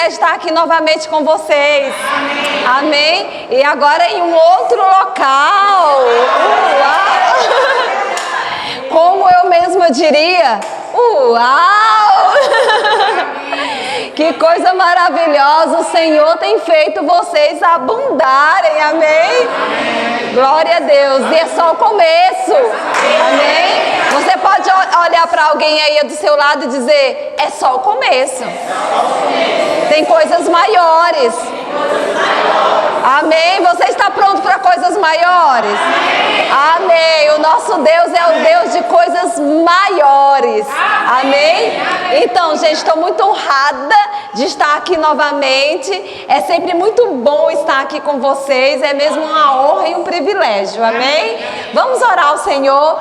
privilégio estar aqui novamente com vocês. Amém? E agora em um outro local. Uau! Como eu mesma diria, uau! Que coisa maravilhosa, o Senhor tem feito vocês abundarem, amém? Glória a Deus, e é só o começo, amém? Você pode olhar para alguém aí do seu lado e dizer, é só o começo. Tem coisas maiores. Amém? Você está pronto para coisas maiores? Amém. O nosso Deus é o Deus de coisas maiores. Amém? Então, gente, estou muito honrada de estar aqui novamente. É sempre muito bom estar aqui com vocês. É mesmo uma honra e um privilégio. Amém? Vamos orar ao Senhor.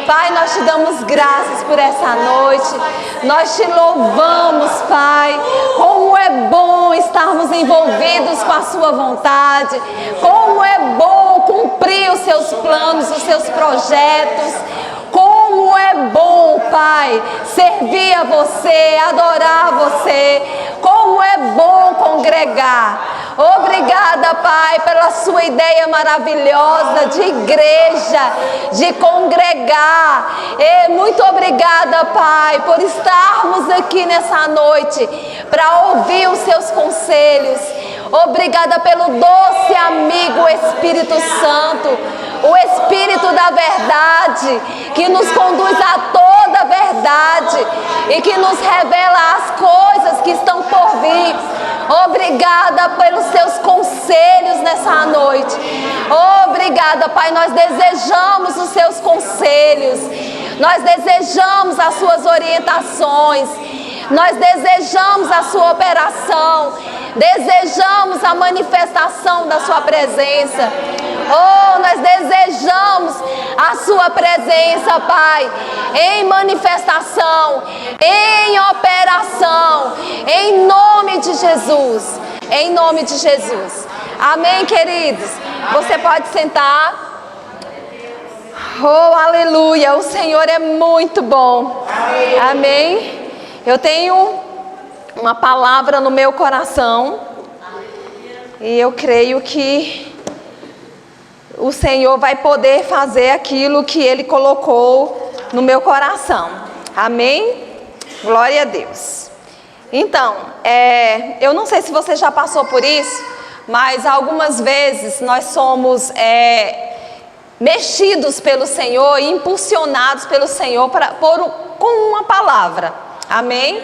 Pai, nós te damos graças por essa noite. Nós te louvamos, Pai. Como é bom estarmos envolvidos com a sua vontade. Como é bom cumprir os seus planos, os seus projetos. Como é bom, Pai, servir a você, adorar você. Como é bom congregar. Obrigada, Pai, pela sua ideia maravilhosa de igreja, de congregar. E muito obrigada, Pai, por estarmos aqui nessa noite para ouvir os seus conselhos. Obrigada pelo doce amigo Espírito Santo, o Espírito da verdade, que nos conduz a toda a verdade e que nos revela as coisas que estão por vir. Obrigada pelos seus conselhos nessa noite. Obrigada, Pai, nós desejamos os seus conselhos, nós desejamos as suas orientações, nós desejamos a sua operação, desejamos a manifestação da sua presença. Oh, nós desejamos a sua presença, Pai, em manifestação, em operação, em nome de Jesus, em nome de Jesus. Amém, queridos? Você pode sentar. Oh, aleluia, o Senhor é muito bom. Amém? Eu tenho uma palavra no meu coração e eu creio que o Senhor vai poder fazer aquilo que Ele colocou no meu coração. Amém? Glória a Deus. Então, eu não sei se você já passou por isso, mas algumas vezes nós somos mexidos pelo Senhor e impulsionados pelo Senhor com uma palavra. Amém?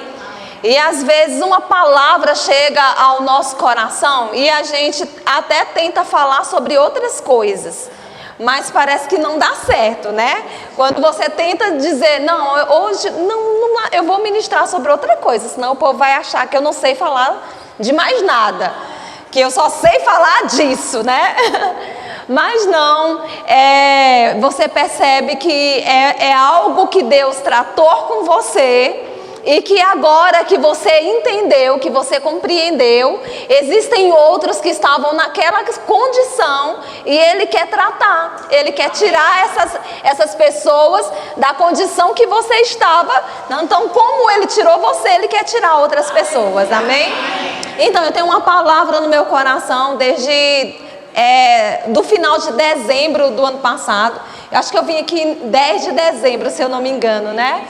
E às vezes uma palavra chega ao nosso coração e a gente até tenta falar sobre outras coisas, mas parece que não dá certo, né? Quando você tenta dizer, não, hoje não, eu vou ministrar sobre outra coisa, senão o povo vai achar que eu não sei falar de mais nada, que eu só sei falar disso, né? Mas não, você percebe que é algo que Deus tratou com você. E que agora que você entendeu, que você compreendeu, existem outros que estavam naquela condição e Ele quer tratar, Ele quer tirar essas pessoas da condição que você estava. Então, como Ele tirou você, Ele quer tirar outras pessoas, amém? Então, eu tenho uma palavra no meu coração desde do final de dezembro do ano passado. Eu acho que eu vim aqui 10 de dezembro, se eu não me engano, né?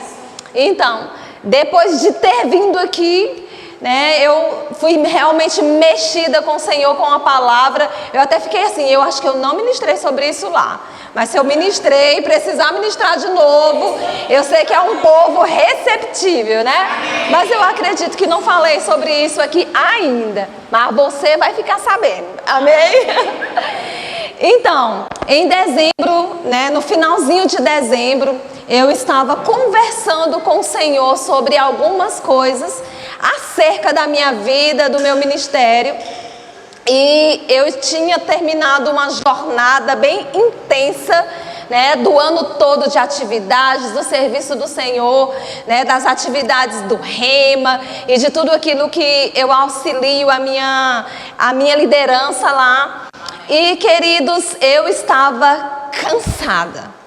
Então, depois de ter vindo aqui, né, eu fui realmente mexida com o Senhor, com a palavra. Eu até fiquei assim, eu acho que eu não ministrei sobre isso lá. Mas se eu ministrei, precisar ministrar de novo, eu sei que é um povo receptível, né? Mas eu acredito que não falei sobre isso aqui ainda. Mas você vai ficar sabendo, amém? Então, em dezembro, né, no finalzinho de dezembro, eu estava conversando com o Senhor sobre algumas coisas acerca da minha vida, do meu ministério. E eu tinha terminado uma jornada bem intensa, né, do ano todo de atividades, do serviço do Senhor, né, das atividades do Rema e de tudo aquilo que eu auxilio a minha liderança lá. E, queridos, eu estava cansada,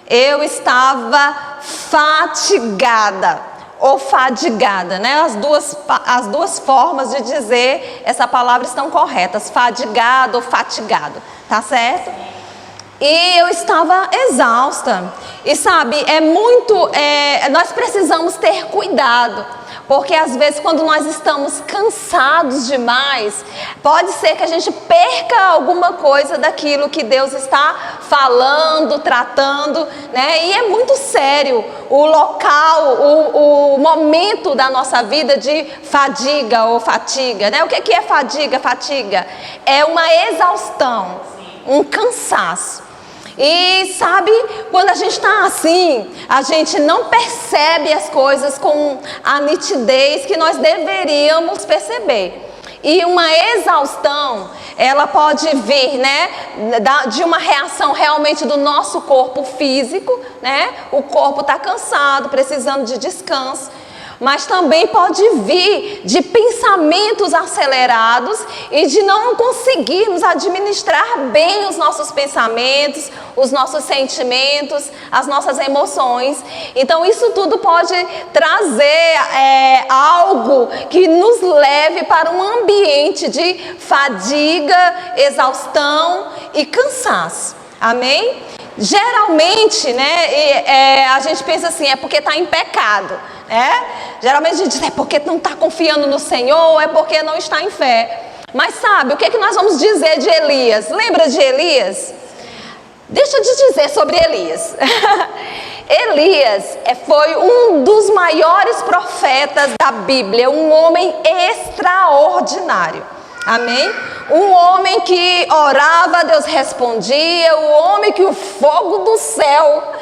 eu estava fatigada, ou fadigada, né? As duas formas de dizer essa palavra estão corretas, fadigado ou fatigado, tá certo? E eu estava exausta, e sabe, nós precisamos ter cuidado, porque às vezes quando nós estamos cansados demais, pode ser que a gente perca alguma coisa daquilo que Deus está falando, tratando, né? E é muito sério o local, o momento da nossa vida de fadiga ou fatiga, né? O que é fadiga? Fatiga é uma exaustão, um cansaço. E sabe, quando a gente está assim, a gente não percebe as coisas com a nitidez que nós deveríamos perceber. E uma exaustão, ela pode vir, né, de uma reação realmente do nosso corpo físico, né? O corpo está cansado, precisando de descanso. Mas também pode vir de pensamentos acelerados e de não conseguirmos administrar bem os nossos pensamentos, os nossos sentimentos, as nossas emoções. Então isso tudo pode trazer algo que nos leve para um ambiente de fadiga, exaustão e cansaço. Amém? Geralmente, né, a gente pensa assim, é porque está em pecado. Geralmente a gente diz, é porque não está confiando no Senhor, é porque não está em fé. Mas sabe, o que nós vamos dizer de Elias? Lembra de Elias? Deixa eu te dizer sobre Elias. Elias foi um dos maiores profetas da Bíblia, um homem extraordinário. Amém? Um homem que orava, Deus respondia, um homem que o fogo do céu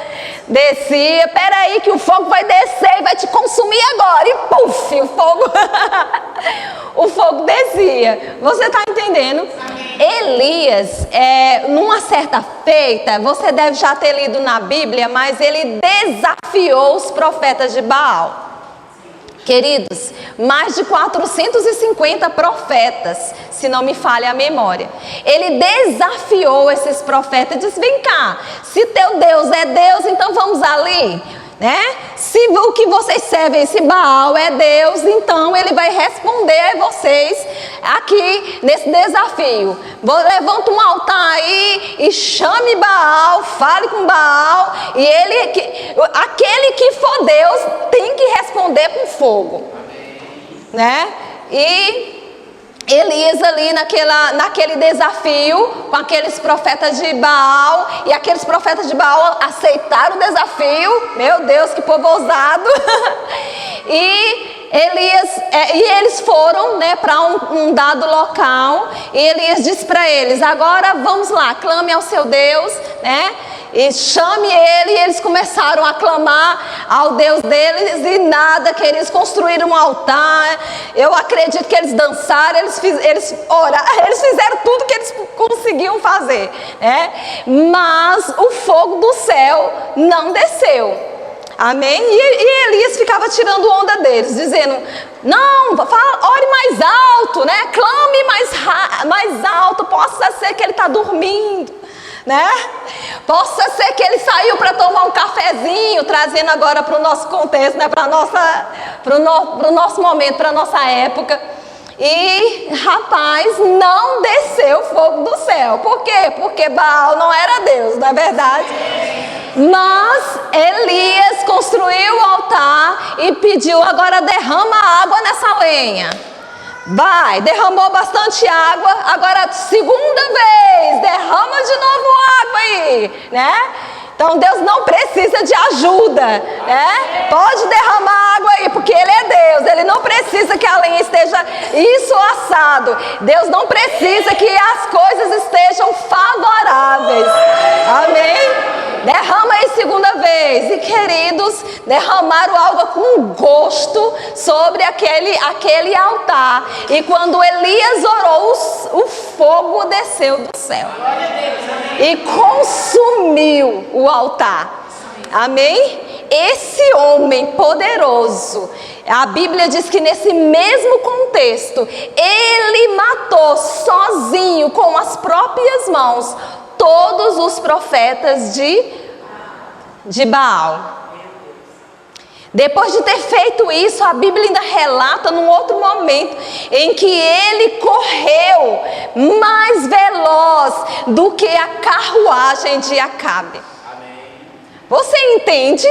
descia. Peraí que o fogo vai descer e vai te consumir agora. E puf, o fogo descia. Você está entendendo? Elias, numa certa feita, você deve já ter lido na Bíblia, mas ele desafiou os profetas de Baal. Queridos, mais de 450 profetas, se não me falha a memória. Ele desafiou esses profetas e disse, vem cá, se teu Deus é Deus, então vamos ali, né? Se o que vocês servem, se Baal é Deus, então ele vai responder a vocês aqui nesse desafio. Levanta um altar aí e chame Baal, fale com Baal, e aquele que for Deus tem que responder com fogo, né? E Elias ali naquele desafio com aqueles profetas de Baal, e aqueles profetas de Baal aceitaram o desafio. Meu Deus, que povo ousado. E eles foram, né, para um dado local, e Elias disse para eles, agora vamos lá, clame ao seu Deus, né? E chame ele, e eles começaram a clamar ao Deus deles, e nada, que eles construíram um altar. Eu acredito que eles dançaram, eles oraram, eles fizeram tudo que eles conseguiam fazer, né? Mas o fogo do céu não desceu. Amém? E Elias ficava tirando onda deles, dizendo, não, ore mais alto, né? Clame mais alto, possa ser que ele está dormindo, né? Possa ser que ele saiu para tomar um cafezinho, trazendo agora para o nosso contexto, né? Para o nosso momento, para a nossa época. E, rapaz, não desceu fogo do céu. Por quê? Porque Baal não era Deus, não é verdade? Mas Elias construiu o altar e pediu, agora derrama água nessa lenha. Vai, derramou bastante água, agora segunda vez, derrama de novo água aí, né? Então Deus não precisa de ajuda, né? Pode derramar água aí, porque Ele é Deus. Ele não precisa que a lenha esteja isso assado. Deus não precisa que as coisas estejam favoráveis. Amém? Derrama aí segunda vez. E queridos, derramaram água com gosto sobre aquele altar. E quando Elias orou, o fogo desceu do céu e consumiu o altar. Amém? Esse homem poderoso, a Bíblia diz que nesse mesmo contexto, ele matou sozinho, com as próprias mãos, todos os profetas de Baal. Depois de ter feito isso, a Bíblia ainda relata num outro momento em que ele correu mais veloz do que a carruagem de Acabe. Você entende?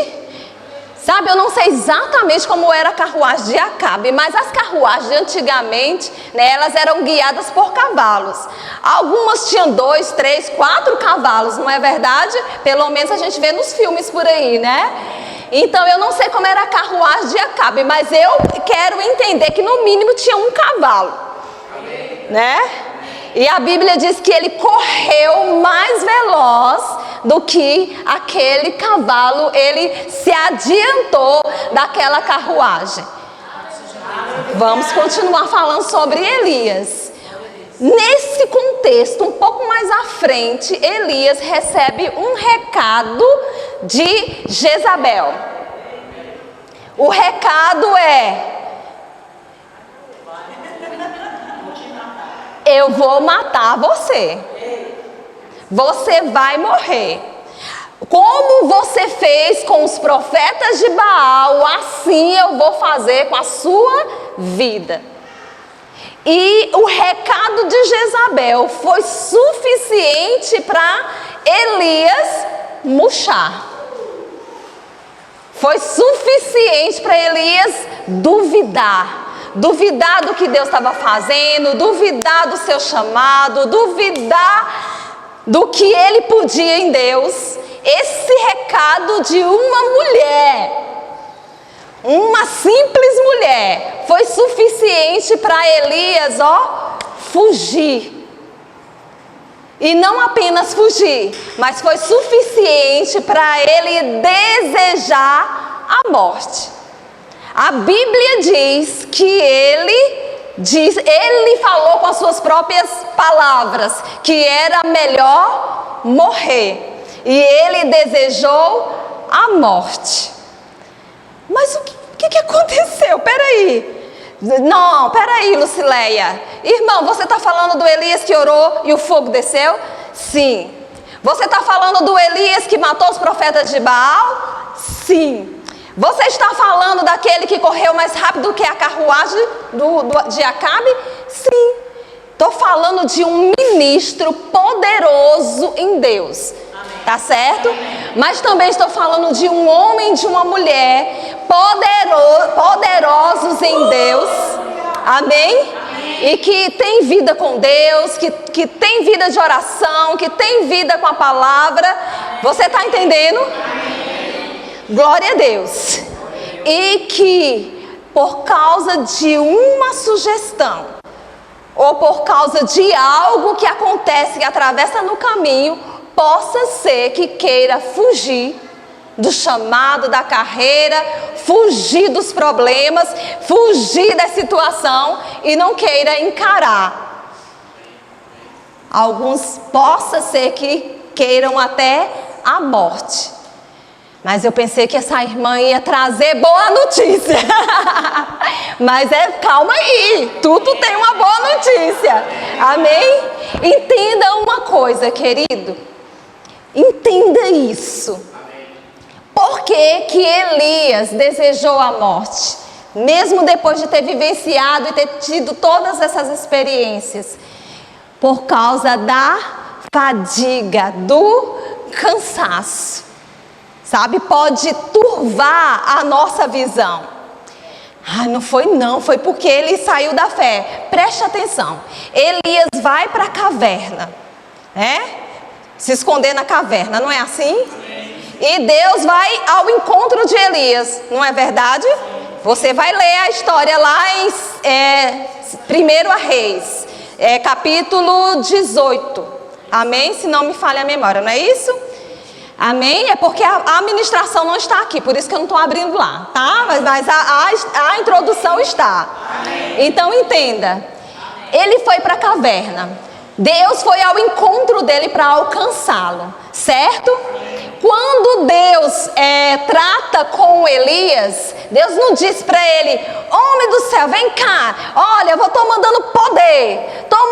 Sabe, eu não sei exatamente como era a carruagem de Acabe, mas as carruagens de antigamente, né, elas eram guiadas por cavalos. Algumas tinham 2, 3, 4 cavalos, não é verdade? Pelo menos a gente vê nos filmes por aí, né? Então eu não sei como era a carruagem de Acabe, mas eu quero entender que no mínimo tinha um cavalo, né? E a Bíblia diz que ele correu mais veloz do que aquele cavalo, ele se adiantou daquela carruagem. Vamos continuar falando sobre Elias. Nesse contexto, um pouco mais à frente, Elias recebe um recado de Jezabel. O recado é: eu vou matar você. Você vai morrer. Como você fez com os profetas de Baal, assim eu vou fazer com a sua vida. E o recado de Jezabel foi suficiente para Elias murchar. Foi suficiente para Elias duvidar. Duvidar do que Deus estava fazendo, duvidar do seu chamado, duvidar do que ele podia em Deus. Esse recado de uma mulher, uma simples mulher, foi suficiente para Elias, fugir. E não apenas fugir, mas foi suficiente para ele desejar a morte. A Bíblia diz que ele falou com as suas próprias palavras que era melhor morrer. E ele desejou a morte. Mas o que aconteceu? Peraí, Lucileia. Irmão, você está falando do Elias que orou e o fogo desceu? Sim. Você está falando do Elias que matou os profetas de Baal? Sim. Você está falando daquele que correu mais rápido que a carruagem de Acabe? Sim. Estou falando de um ministro poderoso em Deus. Tá certo? Mas também estou falando de um homem e de uma mulher poderosos em Deus. Amém? E que tem vida com Deus, que tem vida de oração, que tem vida com a palavra. Você está entendendo? Glória a Deus. E que por causa de uma sugestão, ou por causa de algo que acontece, que atravessa no caminho, possa ser que queira fugir do chamado, da carreira, fugir dos problemas, fugir da situação e não queira encarar. Alguns possa ser que queiram até a morte. Mas eu pensei que essa irmã ia trazer boa notícia. Mas calma aí, tudo tem uma boa notícia. Amém? Entenda uma coisa, querido. Entenda isso. Por que que Elias desejou a morte? Mesmo depois de ter vivenciado e ter tido todas essas experiências. Por causa da fadiga, do cansaço. Sabe, pode turvar a nossa visão. Não foi porque ele saiu da fé. Preste atenção. Elias vai para a caverna, se esconder na caverna, não é assim? E Deus vai ao encontro de Elias, não é verdade? Você vai ler a história lá em 1 Reis, capítulo 18. Amém? Se não me falha a memória, não é isso? Amém? É porque a ministração não está aqui, por isso que eu não estou abrindo lá, tá? Mas a introdução está. Amém. Então entenda, ele foi para a caverna. Deus foi ao encontro dele para alcançá-lo, certo? Quando Deus trata com Elias, Deus não diz para ele: homem do céu, vem cá, olha, eu estou mandando poder, estou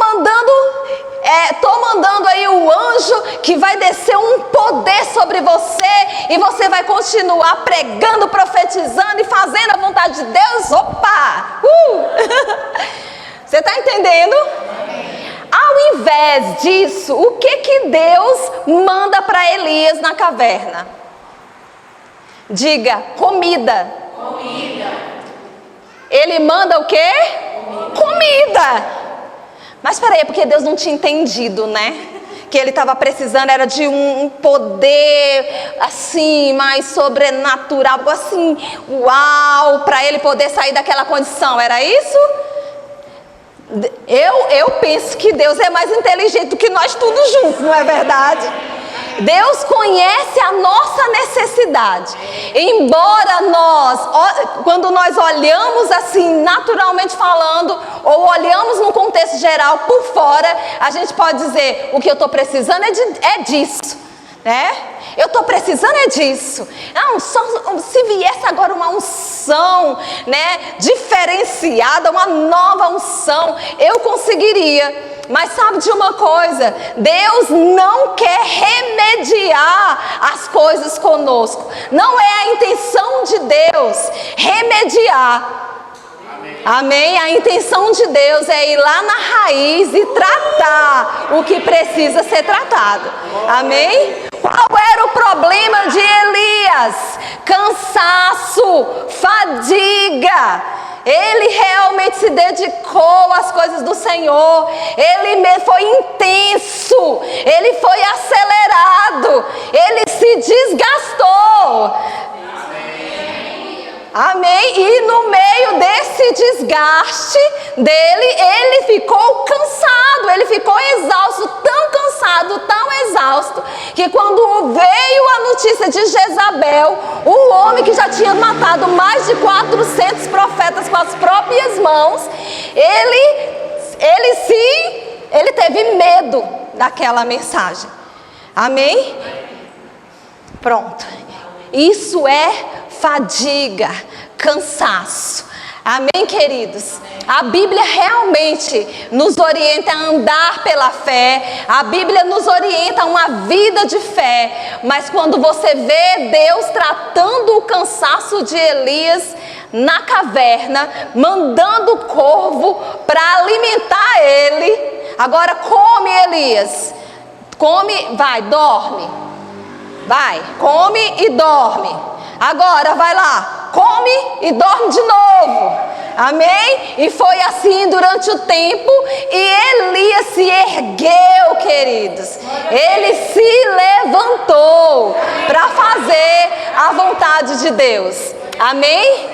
mandando aí o anjo que vai descer um poder sobre você e você vai continuar pregando, profetizando e fazendo a vontade de Deus. Opa! Você está entendendo? Ao invés disso, o que Deus manda para Elias na caverna? Diga, comida. Ele manda o quê? Comida. Mas espera aí, porque Deus não tinha entendido, né? Que ele estava precisando era de um poder assim, mais sobrenatural, assim, uau, para ele poder sair daquela condição. Era isso? Eu penso que Deus é mais inteligente do que nós todos juntos, não é verdade? Deus conhece a nossa necessidade. Embora quando nós olhamos assim, naturalmente falando, ou olhamos num contexto geral por fora, a gente pode dizer, o que eu estou precisando é disso, né? Eu estou precisando é disso. Não, se viesse agora uma unção, né, diferenciada, uma nova unção, eu conseguiria. Mas sabe de uma coisa? Deus não quer remediar as coisas conosco. Não é a intenção de Deus remediar. Amém? A intenção de Deus é ir lá na raiz e tratar o que precisa ser tratado. Amém? Qual era o problema de Elias? Cansaço, fadiga. Ele realmente se dedicou às coisas do Senhor. Ele foi intenso. Ele foi acelerado. Ele se desgastou. Amém? E no meio desse desgaste dele, ele ficou cansado, ele ficou exausto, tão cansado, tão exausto, que quando veio a notícia de Jezabel, o homem que já tinha matado mais de 400 profetas com as próprias mãos, ele teve medo daquela mensagem. Amém? Pronto. Isso é fadiga, cansaço. Amém, queridos? A Bíblia realmente nos orienta a andar pela fé. A Bíblia nos orienta a uma vida de fé. Mas quando você vê Deus tratando o cansaço de Elias na caverna, mandando o corvo para alimentar ele. Agora come, Elias. Come, vai, dorme. Vai, come e dorme. Agora vai lá, come e dorme de novo. Amém? E foi assim durante o tempo. E Elias se ergueu, queridos. Ele se levantou para fazer a vontade de Deus. Amém?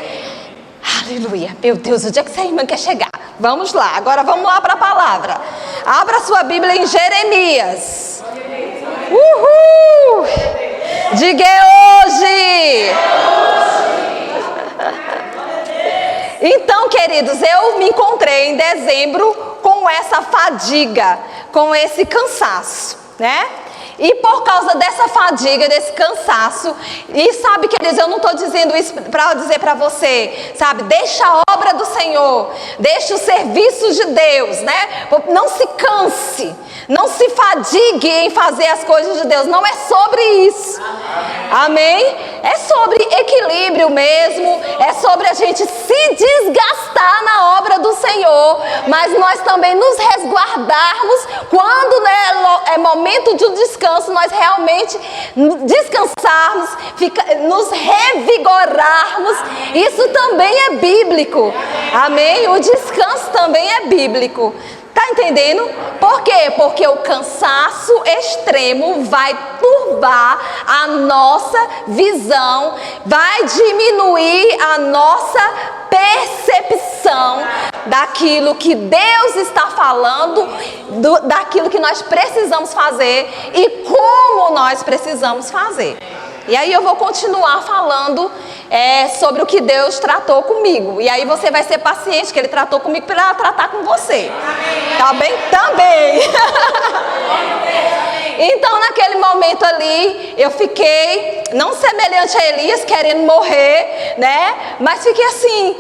Aleluia. Meu Deus, onde é que essa irmã quer chegar? Vamos lá, agora vamos lá para a palavra. Abra sua Bíblia em Jeremias. Uhul! Diga hoje! Então, queridos, eu me encontrei em dezembro com essa fadiga, com esse cansaço, né? E por causa dessa fadiga, desse cansaço, e sabe, queridos, eu não estou dizendo isso para dizer para você, sabe, deixa a obra do Senhor, deixa o serviço de Deus, né? Não se canse, não se fadigue em fazer as coisas de Deus, não é sobre isso. Amém? É sobre equilíbrio mesmo, é sobre a gente se desgastar na obra do Senhor, mas nós também nos resguardarmos quando, né, é momento de descanso, nós realmente descansarmos, nos revigorarmos. Isso também é bíblico. Amém? O descanso também é bíblico. Tá entendendo? Por quê? Porque o cansaço extremo vai turvar a nossa visão, vai diminuir a nossa percepção daquilo que Deus está falando, daquilo que nós precisamos fazer e como nós precisamos fazer. E aí eu vou continuar falando sobre o que Deus tratou comigo. E aí você vai ser paciente, que Ele tratou comigo para tratar com você. Tá bem? Também. Então, naquele momento ali, eu fiquei, não semelhante a Elias, querendo morrer, né? Mas fiquei assim,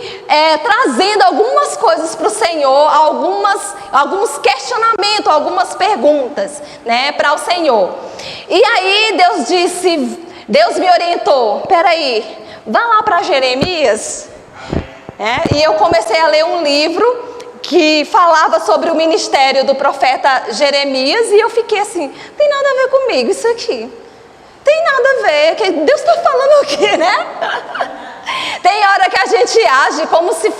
trazendo algumas coisas para o Senhor, alguns questionamentos, algumas perguntas, né, para o Senhor. E aí Deus me orientou, peraí, vá lá para Jeremias. E eu comecei a ler um livro que falava sobre o ministério do profeta Jeremias, e eu fiquei assim, tem nada a ver comigo isso aqui, tem nada a ver, que Deus está falando o quê, né? Tem hora que a gente age como se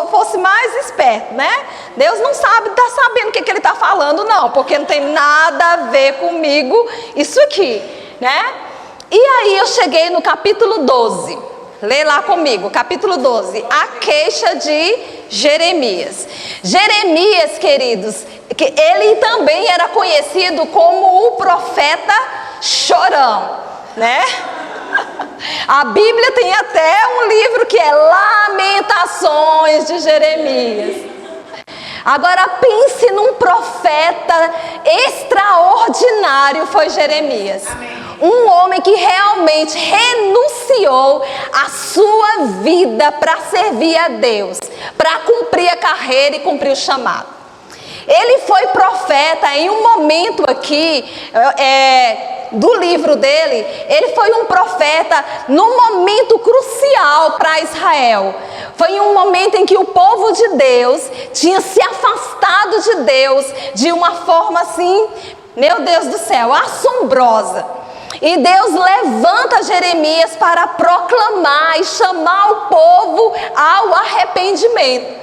fosse mais esperto, né? Deus não sabe, está sabendo o que Ele está falando, não, porque não tem nada a ver comigo isso aqui, né? E aí eu cheguei no capítulo 12, lê lá comigo, capítulo 12, a queixa de Jeremias. Jeremias, queridos, ele também era conhecido como o profeta chorão, né? A Bíblia tem até um livro que é Lamentações de Jeremias. Agora pense num profeta extraordinário, foi Jeremias. Um homem que realmente renunciou a sua vida para servir a Deus, para cumprir a carreira e cumprir o chamado. Ele foi profeta em um momento aqui do livro dele. Ele foi um profeta num momento crucial para Israel. Foi um momento em que o povo de Deus tinha se afastado de Deus de uma forma assim, meu Deus do céu, assombrosa. E Deus levanta Jeremias para proclamar e chamar o povo ao arrependimento.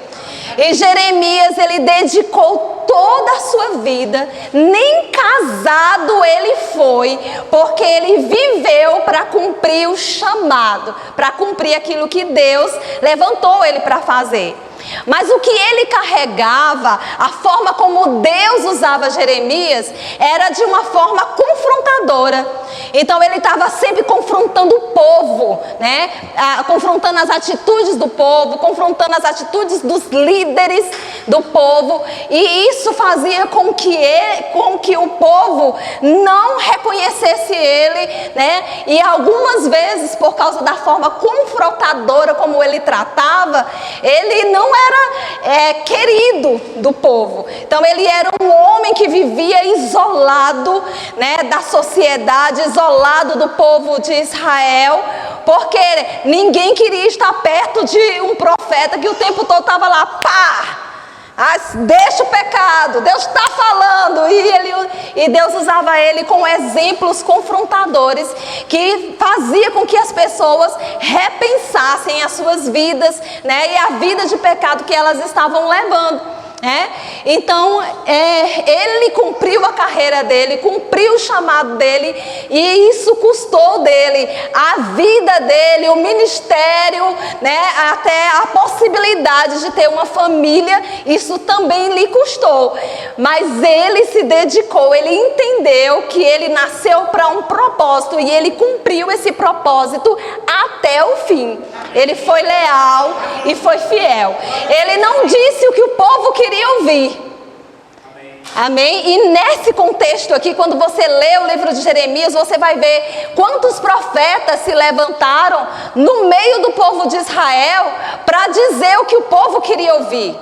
E Jeremias, ele dedicou toda a sua vida, nem casado ele foi, porque ele viveu para cumprir o chamado, para cumprir aquilo que Deus levantou ele para fazer. Mas o que ele carregava, a forma como Deus usava Jeremias, era de uma forma confrontadora. Então ele estava sempre confrontando o povo, né? Confrontando as atitudes do povo, confrontando as atitudes dos líderes do povo. E isso fazia com que o povo não reconhecesse ele, né? E algumas vezes, por causa da forma confrontadora como ele tratava, ele não era querido do povo. Então ele era um homem que vivia isolado, né, da sociedade, isolado do povo de Israel, porque ninguém queria estar perto de um profeta que o tempo todo estava lá, pá! Deixa o pecado, Deus está falando, e Deus usava ele com exemplos confrontadores que fazia com que as pessoas repensassem as suas vidas, né, e a vida de pecado que elas estavam levando. Então ele cumpriu a carreira dele, cumpriu o chamado dele, e isso custou dele a vida dele, o ministério, né, até a possibilidade de ter uma família. Isso também lhe custou, mas ele se dedicou, ele entendeu que ele nasceu para um propósito e ele cumpriu esse propósito até o fim. Ele foi leal e foi fiel. Ele não disse o que o povo queria ouvir. Amém? E nesse contexto aqui, quando você lê o livro de Jeremias, você vai ver quantos profetas se levantaram no meio do povo de Israel para dizer o que o povo queria ouvir.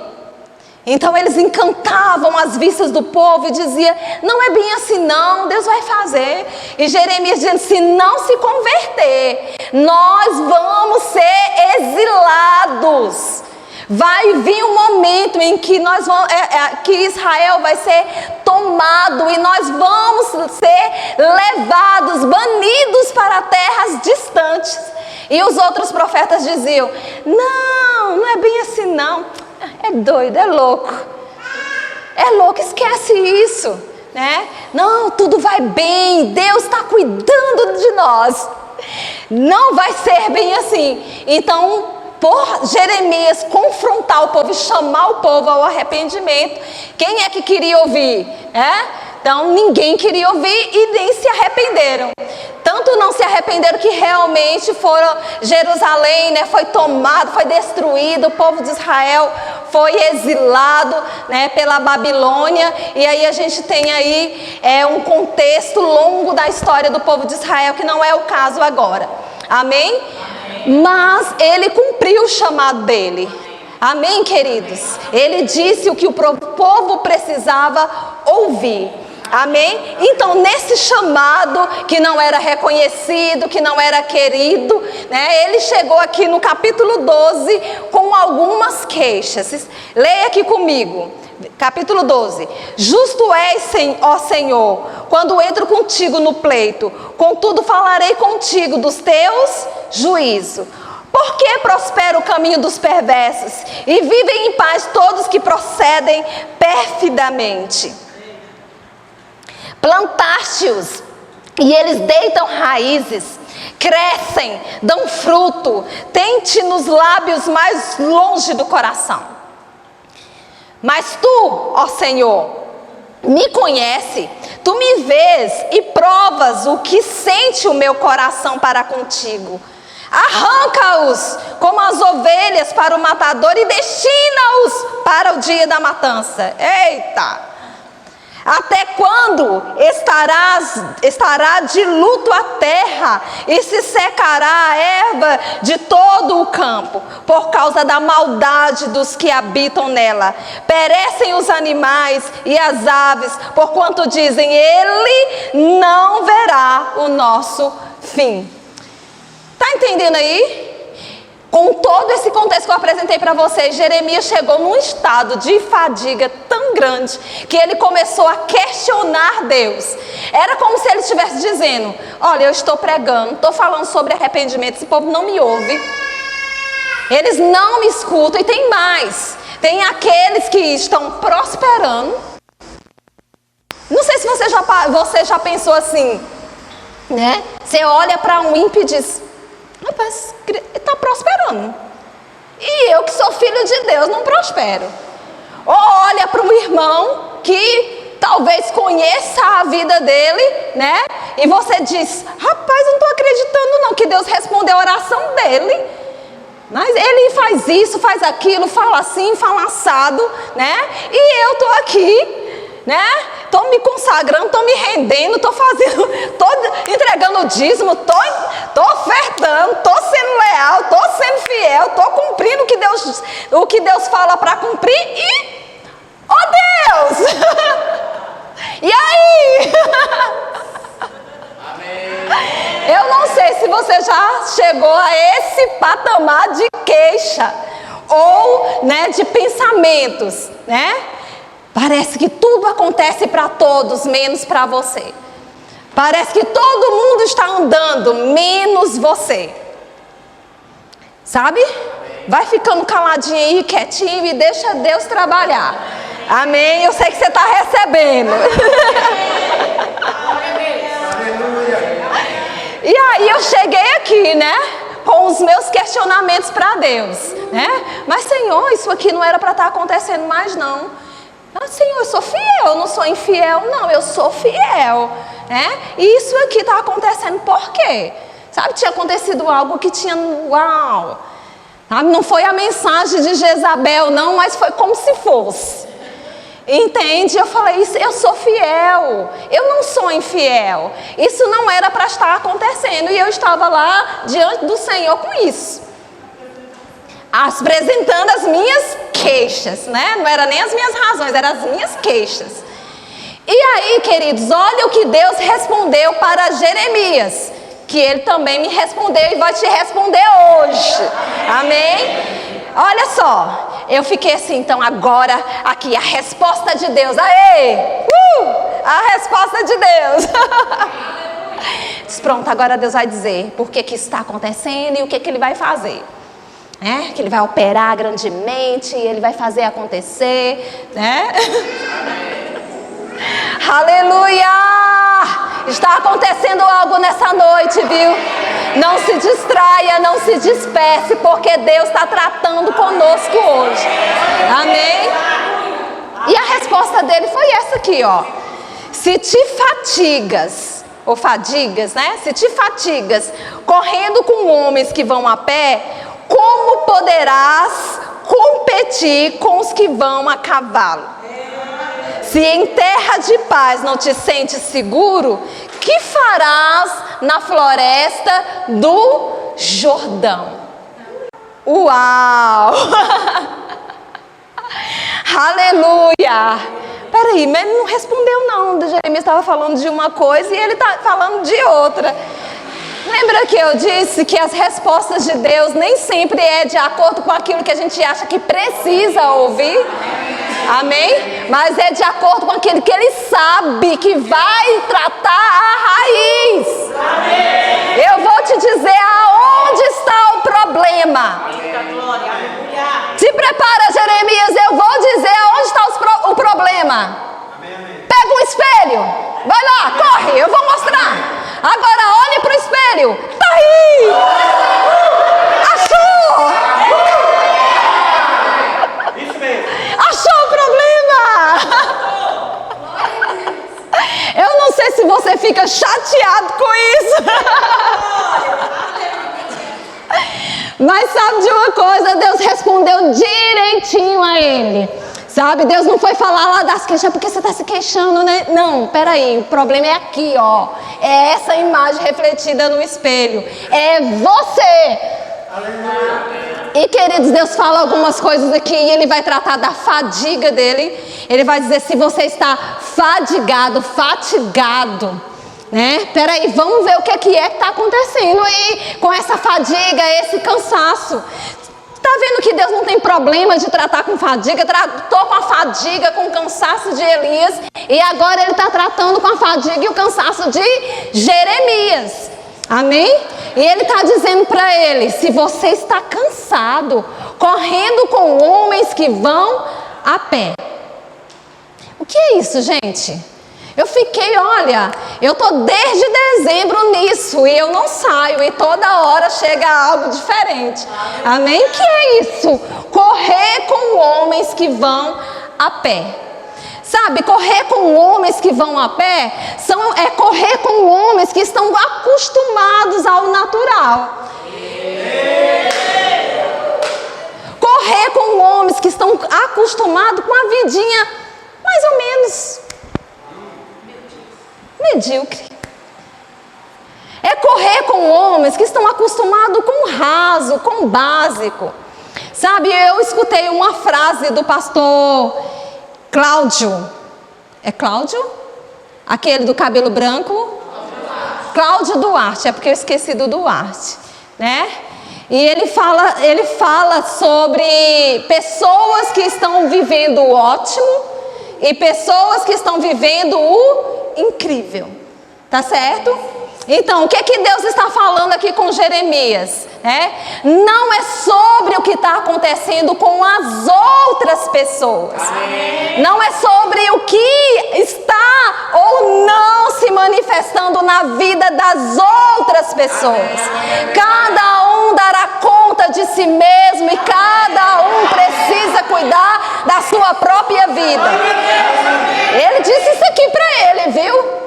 Então eles encantavam as vistas do povo e diziam, não é bem assim não, Deus vai fazer. E Jeremias dizendo, se não se converter, nós vamos ser exilados. Vai vir um momento em que que Israel vai ser tomado e nós vamos ser levados, banidos para terras distantes. E os outros profetas diziam, não é bem assim não. É doido, é louco. É louco, esquece isso, né? Não, tudo vai bem, Deus está cuidando de nós. Não vai ser bem assim. Então, por Jeremias confrontar o povo e chamar o povo ao arrependimento, quem é que queria ouvir? Então ninguém queria ouvir e nem se arrependeram. Tanto não se arrependeram que realmente foram, Jerusalém, né, foi tomado, foi destruído, o povo de Israel foi exilado, né, pela Babilônia. E aí a gente tem aí um contexto longo da história do povo de Israel, que não é o caso agora. Amém? Mas ele cumpriu o chamado dele. Amém, queridos? Ele disse o que o povo precisava ouvir. Amém? Então, nesse chamado que não era reconhecido, que não era querido, né, ele chegou aqui no capítulo 12 com algumas queixas. Leia aqui comigo, capítulo 12. Justo és, ó Senhor, quando entro contigo no pleito, contudo falarei contigo dos teus juízos. Por que prospera o caminho dos perversos e vivem em paz todos que procedem perfidamente? Plantaste-os e eles deitam raízes, crescem, dão fruto, tente nos lábios mais longe do coração. Mas tu, ó Senhor, me conhece, tu me vês e provas o que sente o meu coração para contigo. Arranca-os como as ovelhas para o matador e destina-os para o dia da matança. Eita! Até quando estará de luto a terra e se secará a erva de todo o campo, por causa da maldade dos que habitam nela? Perecem os animais e as aves, porquanto dizem, ele não verá o nosso fim. Está entendendo aí? Com todo esse contexto que eu apresentei para vocês, Jeremias chegou num estado de fadiga tão grande que ele começou a questionar Deus. Era como se ele estivesse dizendo, olha, eu estou pregando, estou falando sobre arrependimento, esse povo não me ouve, eles não me escutam. E tem mais, tem aqueles que estão prosperando. Não sei se você já pensou assim, né? Você olha para um ímpio e diz, rapaz, está prosperando. E eu que sou filho de Deus não prospero. Ou olha para um irmão que talvez conheça a vida dele, né? E você diz, rapaz, eu não estou acreditando não que Deus respondeu a oração dele. Mas ele faz isso, faz aquilo, fala assim, fala assado, né? E eu estou aqui, né? Estou me consagrando, estou me rendendo, estou entregando o dízimo, estou ofertando, estou sendo leal, estou sendo fiel, estou cumprindo o que Deus fala para cumprir e, oh Deus! E aí? Amém. Eu não sei se você já chegou a esse patamar de queixa ou, né, de pensamentos, né? Parece que tudo acontece para todos, menos para você. Parece que todo mundo está andando, menos você. Sabe? Vai ficando caladinho aí, quietinho e deixa Deus trabalhar. Amém? Eu sei que você está recebendo. E aí eu cheguei aqui, né? Com os meus questionamentos para Deus, né? Mas Senhor, isso aqui não era para estar acontecendo mais não. Ah, Senhor, eu sou fiel, não sou infiel, não, eu sou fiel, né? E isso aqui está acontecendo por quê? Sabe, tinha acontecido algo que tinha, uau, sabe? Não foi a mensagem de Jezabel, não, mas foi como se fosse. Entende? Eu falei, eu sou fiel, eu não sou infiel. Isso não era para estar acontecendo e eu estava lá diante do Senhor com isso. Apresentando as minhas queixas, né? Não eram nem as minhas razões, eram as minhas queixas. E aí, queridos, olha o que Deus respondeu para Jeremias, que ele também me respondeu e vai te responder hoje. Amém? Olha só, eu fiquei assim, então agora aqui a resposta de Deus. Aê! A resposta de Deus. Diz, pronto, agora Deus vai dizer por que isso está acontecendo e o que ele vai fazer. Que ele vai operar grandemente, ele vai fazer acontecer, né? Aleluia! Está acontecendo algo nessa noite, viu? Não se distraia, não se disperse, porque Deus está tratando conosco hoje. Amém? E a resposta dele foi essa aqui, ó. Se te fatigas, ou fadigas, né? Se te fatigas correndo com homens que vão a pé, como poderás competir com os que vão a cavalo. Se em terra de paz não te sentes seguro, que farás na floresta do Jordão? Uau! Aleluia! Peraí, mas ele não respondeu não. Jeremias estava falando de uma coisa e ele está falando de outra. Lembra que eu disse que as respostas de Deus nem sempre é de acordo com aquilo que a gente acha que precisa ouvir? Amém? Mas é de acordo com aquilo que Ele sabe que vai tratar a raiz. Amém. Eu vou te dizer aonde está o problema. Se prepara, Jeremias, eu vou dizer aonde está o problema. Pega um espelho, vai lá, corre, eu vou mostrar. Agora olhe para o espelho. Tá aí! Achou! Isso mesmo. Achou o problema! Eu não sei se você fica chateado com isso. Mas sabe de uma coisa? Deus respondeu direitinho a ele. Sabe, Deus não foi falar lá das queixas, porque você está se queixando, né? Não, peraí, o problema é aqui, ó. É essa imagem refletida no espelho. É você. E queridos, Deus fala algumas coisas aqui e Ele vai tratar da fadiga dele. Ele vai dizer, se você está fatigado, né? Peraí, vamos ver o que é que está acontecendo aí com essa fadiga, esse cansaço. Está vendo que Deus não tem problema de tratar com fadiga? Tratou com a fadiga, com o cansaço de Elias. E agora Ele está tratando com a fadiga e o cansaço de Jeremias. Amém? E Ele está dizendo para ele, se você está cansado, correndo com homens que vão a pé. O que é isso, gente? Eu fiquei, olha, eu estou desde dezembro nisso e eu não saio e toda hora chega algo diferente. Amém? O que é isso? Correr com homens que vão a pé. Sabe, correr com homens que vão a pé é correr com homens que estão acostumados ao natural. Correr com homens que estão acostumados com a vidinha mais ou menos medíocre. É correr com homens que estão acostumados com o raso, com o básico. Sabe, eu escutei uma frase do pastor Cláudio. É Cláudio? Aquele do cabelo branco? Cláudio Duarte, é porque eu esqueci do Duarte, né? E ele fala sobre pessoas que estão vivendo o ótimo e pessoas que estão vivendo o incrível, tá certo? Então, o que é que Deus está falando aqui com Jeremias? Não é sobre o que está acontecendo com as outras pessoas. Amém. Não é sobre o que está ou não se manifestando na vida das outras pessoas. Amém. Cada um dará conta de si mesmo e cada um precisa cuidar da sua própria vida. Ele disse isso aqui para ele, viu?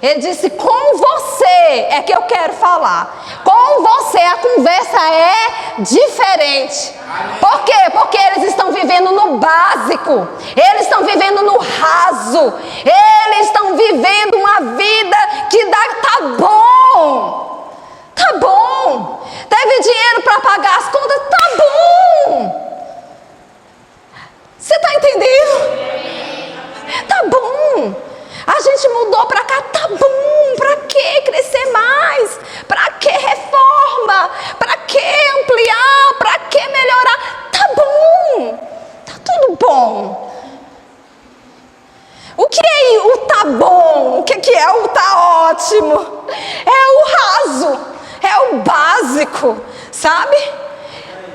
Ele disse, com você é que eu quero falar. Com você a conversa é diferente. Por quê? Porque eles estão vivendo no básico. Eles estão vivendo no raso. Eles estão vivendo uma vida que tá bom. Tá bom. Teve dinheiro para pagar as contas? Tá bom. Você está entendendo? Tá bom. A gente mudou para cá, tá bom, para que crescer mais? Para que reforma? Para que ampliar? Para que melhorar? Tá bom, tá tudo bom. O que é o tá bom? O que é o tá ótimo? É o raso, é o básico, sabe?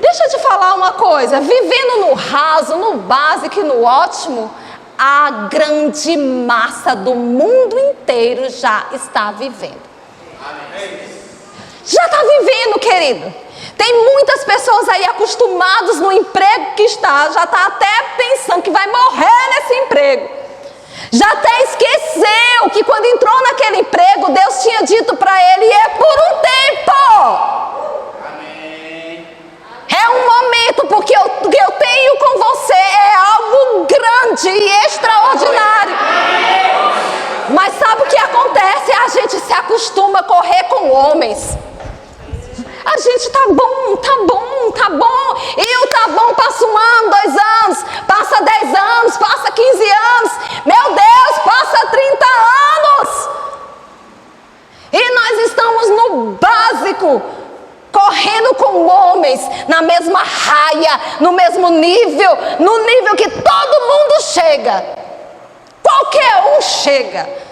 Deixa eu te falar uma coisa, vivendo no raso, no básico e no ótimo, a grande massa do mundo inteiro já está vivendo. Já está vivendo, querido. Tem muitas pessoas aí acostumadas no emprego que está, já está até pensando que vai morrer nesse emprego. Já até esqueceu que quando entrou naquele emprego, Deus tinha dito para ele, é por um tempo. É um momento, porque eu tenho com você é algo grande e extraordinário. Mas sabe o que acontece? A gente se acostuma a correr com homens. A gente tá bom. E o tá bom passa 1 ano, 2 anos, passa 10 anos, passa 15 anos. Meu Deus, passa 30 anos. E nós estamos no básico, correndo com homens, na mesma raia, no mesmo nível, no nível que todo mundo chega. Qualquer um chega.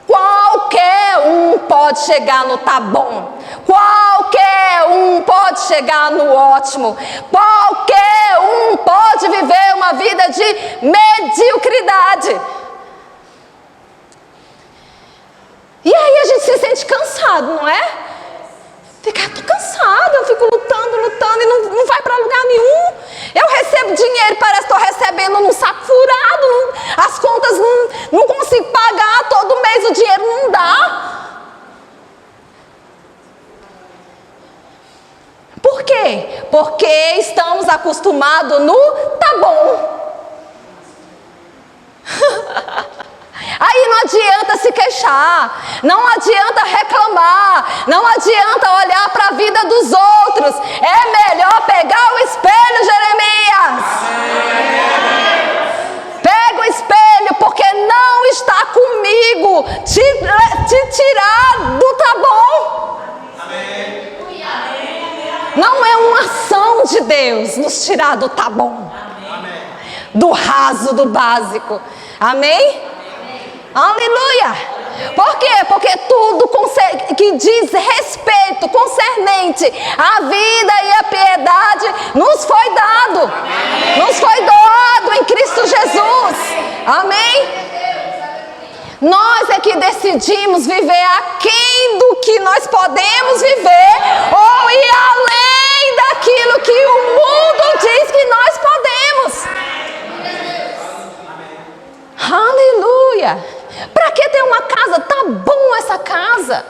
Qualquer um pode chegar no tá bom. Qualquer um pode chegar no ótimo. Qualquer um pode viver uma vida de mediocridade. E aí a gente se sente cansado, não é? Tô cansado, eu fico lutando e não vai para lugar nenhum. Eu recebo dinheiro, parece que estou recebendo num saco furado. As contas não consigo pagar, todo mês o dinheiro não dá. Por quê? Porque estamos acostumados no tá bom. Aí não adianta se queixar, não adianta reclamar, não adianta olhar para a vida dos outros. É melhor pegar o espelho, Jeremias. Pega o espelho, porque não está comigo te tirar do tá bom. Não é uma ação de Deus nos tirar do tá bom, do raso, do básico. Amém? Aleluia! Por quê? Porque tudo que diz respeito concernente à vida e à piedade nos foi dado. Amém. Nos foi doado em Cristo Jesus. Amém? Nós é que decidimos viver aquém do que nós podemos viver ou ir além daquilo que o mundo diz que nós podemos. Aleluia! Para que ter uma casa? Tá bom essa casa.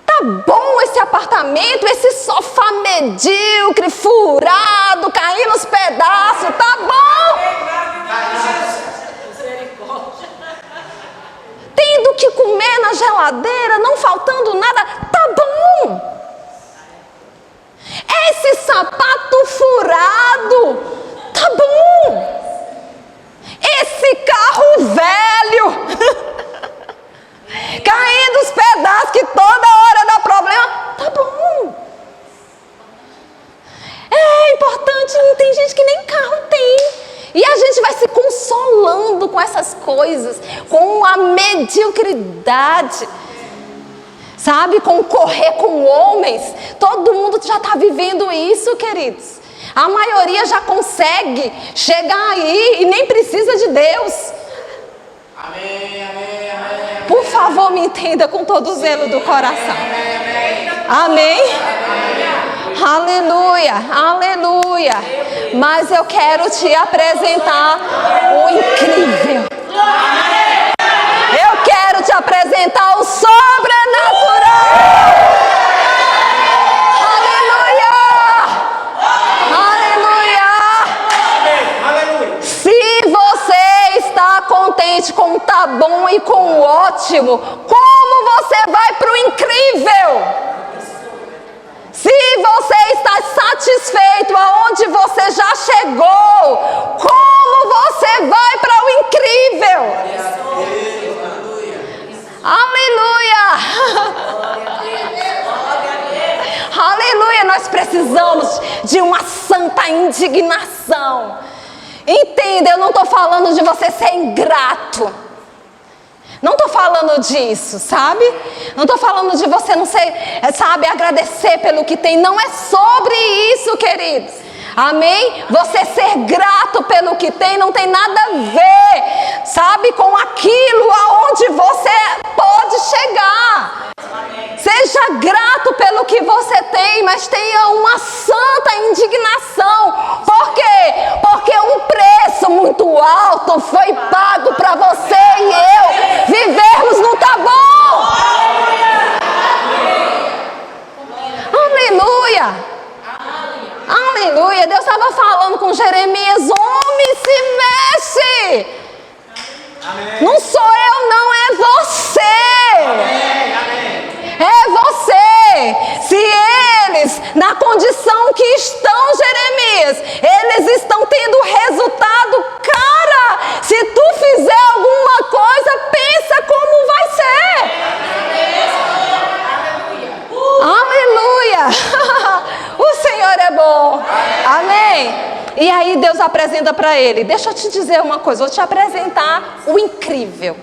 Tá bom esse apartamento, esse sofá medíocre, furado, caindo nos pedaços. Tá bom. Tendo que comer na geladeira, não faltando nada. Tá bom. Esse sapato furado. Tá bom. Esse carro velho, caindo os pedaços que toda hora dá problema, tá bom. É importante, não tem gente que nem carro tem. E a gente vai se consolando com essas coisas, com a mediocridade, sabe? Com correr com homens. Todo mundo já está vivendo isso, queridos. A maioria já consegue chegar aí e nem precisa de Deus. Amém. Por favor, me entenda com todo o zelo do coração. Amém? Aleluia. Mas eu quero te apresentar o incrível. Eu quero te apresentar o sobrenatural. Contente com o tá bom e com o ótimo, como você vai para o incrível? Se você está satisfeito aonde você já chegou, como você vai para o incrível? Aleluia! Nós precisamos de uma santa indignação. Entenda, eu não estou falando de você ser ingrato. Não estou falando disso, sabe? Não estou falando de você não ser, sabe, agradecer pelo que tem. Não é sobre isso, queridos. Amém? Você ser grato pelo que tem não tem nada a ver, sabe, com aquilo aonde você pode chegar. Seja grato pelo que você tem, mas tenha uma santa indignação. Por quê? Porque um preço muito alto foi pago para você e eu vivermos no tá bom. Aleluia! Deus estava Não sou eu, não, é você. É você. Se eles, na condição que estão, Jeremias, eles estão tendo resultado, cara, se tu fizer alguma coisa, pensa como vai ser. Aleluia. O Senhor é bom. Amém. E aí Deus apresenta para ele: deixa eu te dizer uma coisa, vou te apresentar o incrível.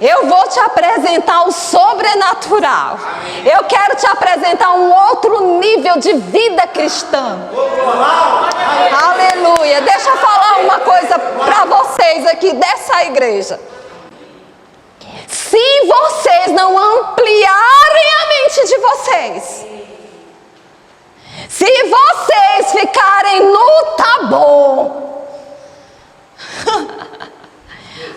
Eu vou te apresentar o sobrenatural. Eu quero te apresentar um outro nível de vida cristã. Aleluia. Deixa eu falar uma coisa para vocês aqui dessa igreja. Se vocês não ampliarem a mente de vocês, se vocês ficarem no tá bom,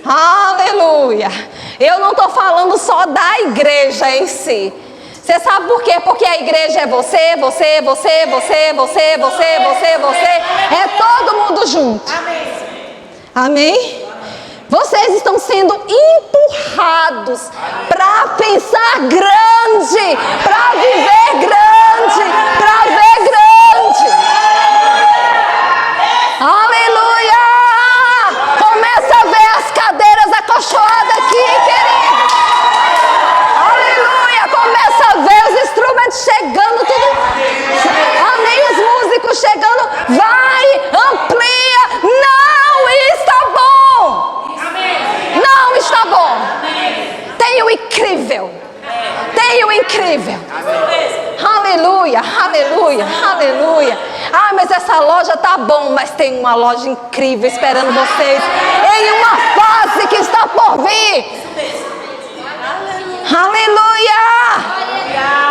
aleluia. Eu não estou falando só da igreja em si. Você sabe por quê? Porque a igreja é você. É todo mundo junto. Amém? Vocês estão sendo empurrados para pensar grande, para viver grande, para ver grande. Aleluia! Começa a ver as cadeiras acolchoadas aqui, querido. Aleluia! Começa a ver os instrumentos chegando, tudo. Amém? Os músicos chegando. Vai, amplia. Não está bom. Não está bom. Tem o incrível. Tem o incrível. Aleluia, aleluia, aleluia. Ah, mas essa loja tá bom, mas tem uma loja incrível esperando vocês em uma fase que está por vir. Aleluia.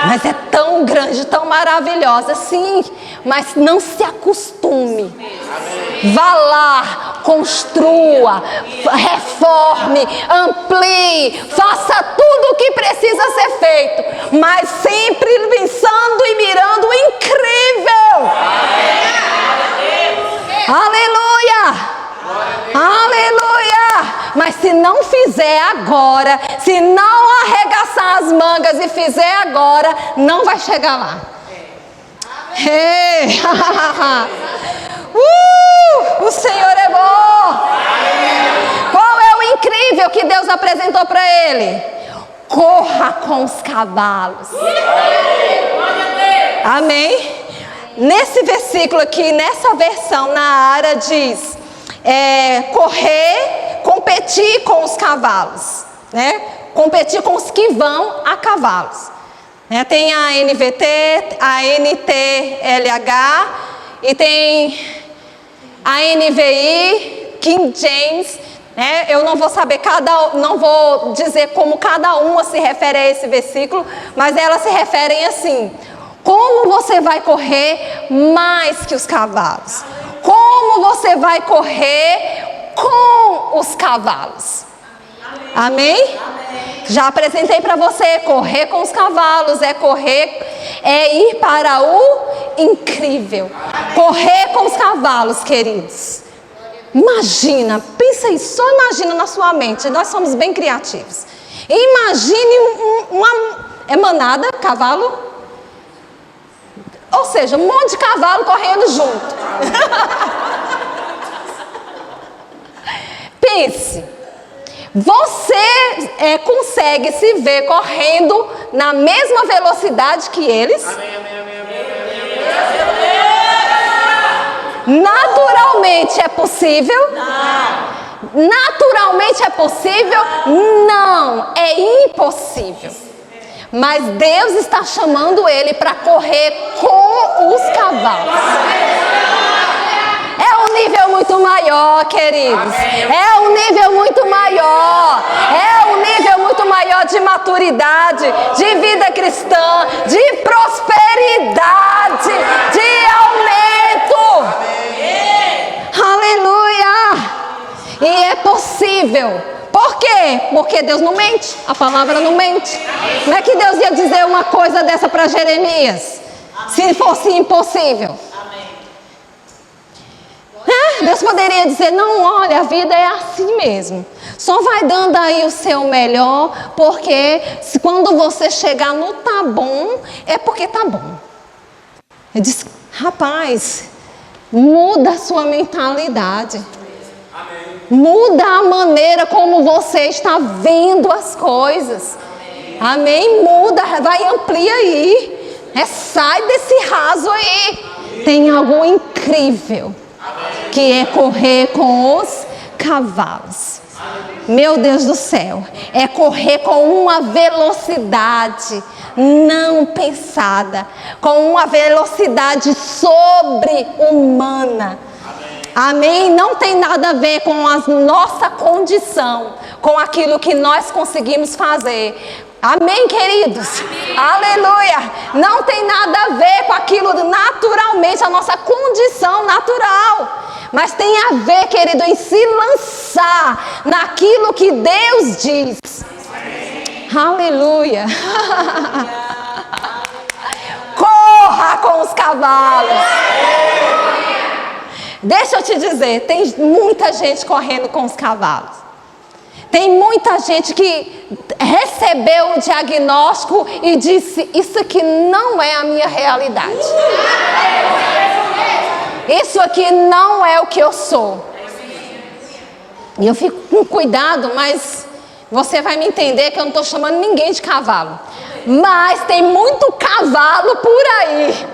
Mas é tão grande, tão maravilhosa, sim. Mas não se acostume. Vá lá, construa, reforme, amplie, faça tudo o que precisa ser feito, mas sempre pensando e mirando o incrível. Aleluia! Aleluia! Mas se não fizer agora, se não arregaçar as mangas e fizer agora, não vai chegar lá. Hey. O Senhor é bom. Qual é o incrível que Deus apresentou para ele? Corra com os cavalos. Amém? Nesse versículo aqui, nessa versão, na Ara diz: correr, competir com os cavalos, né? Competir com os que vão a cavalos. Tem a NVT, a NTLH e tem a NVI, King James. Eu não vou saber não vou dizer como cada uma se refere a esse versículo, mas elas se referem assim: como você vai correr mais que os cavalos? Como você vai correr com os cavalos? Amém? Já apresentei para você: correr com os cavalos é ir para o incrível. Correr com os cavalos, queridos. Imagina, pensa isso, só imagina na sua mente. Nós somos bem criativos. Imagine uma manada, cavalo. Ou seja, um monte de cavalo correndo junto. Pense. Você consegue se ver correndo na mesma velocidade que eles? Naturalmente é possível? Não. Naturalmente é possível? Não, é impossível. Mas Deus está chamando ele para correr com os cavalos. É um nível muito maior, queridos. É um nível muito maior. É um nível muito maior de maturidade, de vida cristã, de prosperidade, de aumento. Aleluia! E é possível. Por quê? Porque Deus não mente. A palavra não mente. Não é que Deus ia dizer uma coisa dessa para Jeremias se fosse impossível. Deus poderia dizer: não, olha, a vida é assim mesmo. Só vai dando aí o seu melhor, porque quando você chegar no tá bom, é porque tá bom. Eu disse, rapaz, muda a sua mentalidade. Muda a maneira como você está vendo as coisas. Amém? Muda, vai, amplia aí. Sai desse raso aí. Tem algo incrível, que é correr com os cavalos. Meu Deus do céu, é correr com uma velocidade não pensada, com uma velocidade sobre-humana. Amém? Não tem nada a ver com a nossa condição, com aquilo que nós conseguimos fazer. Amém, queridos? Amém. Aleluia! Não tem nada a ver com aquilo naturalmente, a nossa condição natural. Mas tem a ver, querido, em se lançar naquilo que Deus diz. Amém. Aleluia! Corra com os cavalos. Deixa eu te dizer, tem muita gente correndo com os cavalos. Tem muita gente que recebeu o diagnóstico e disse, isso aqui não é a minha realidade. Isso aqui não é o que eu sou. E eu fico com cuidado, mas você vai me entender que eu não estou chamando ninguém de cavalo. Mas tem muito cavalo por aí,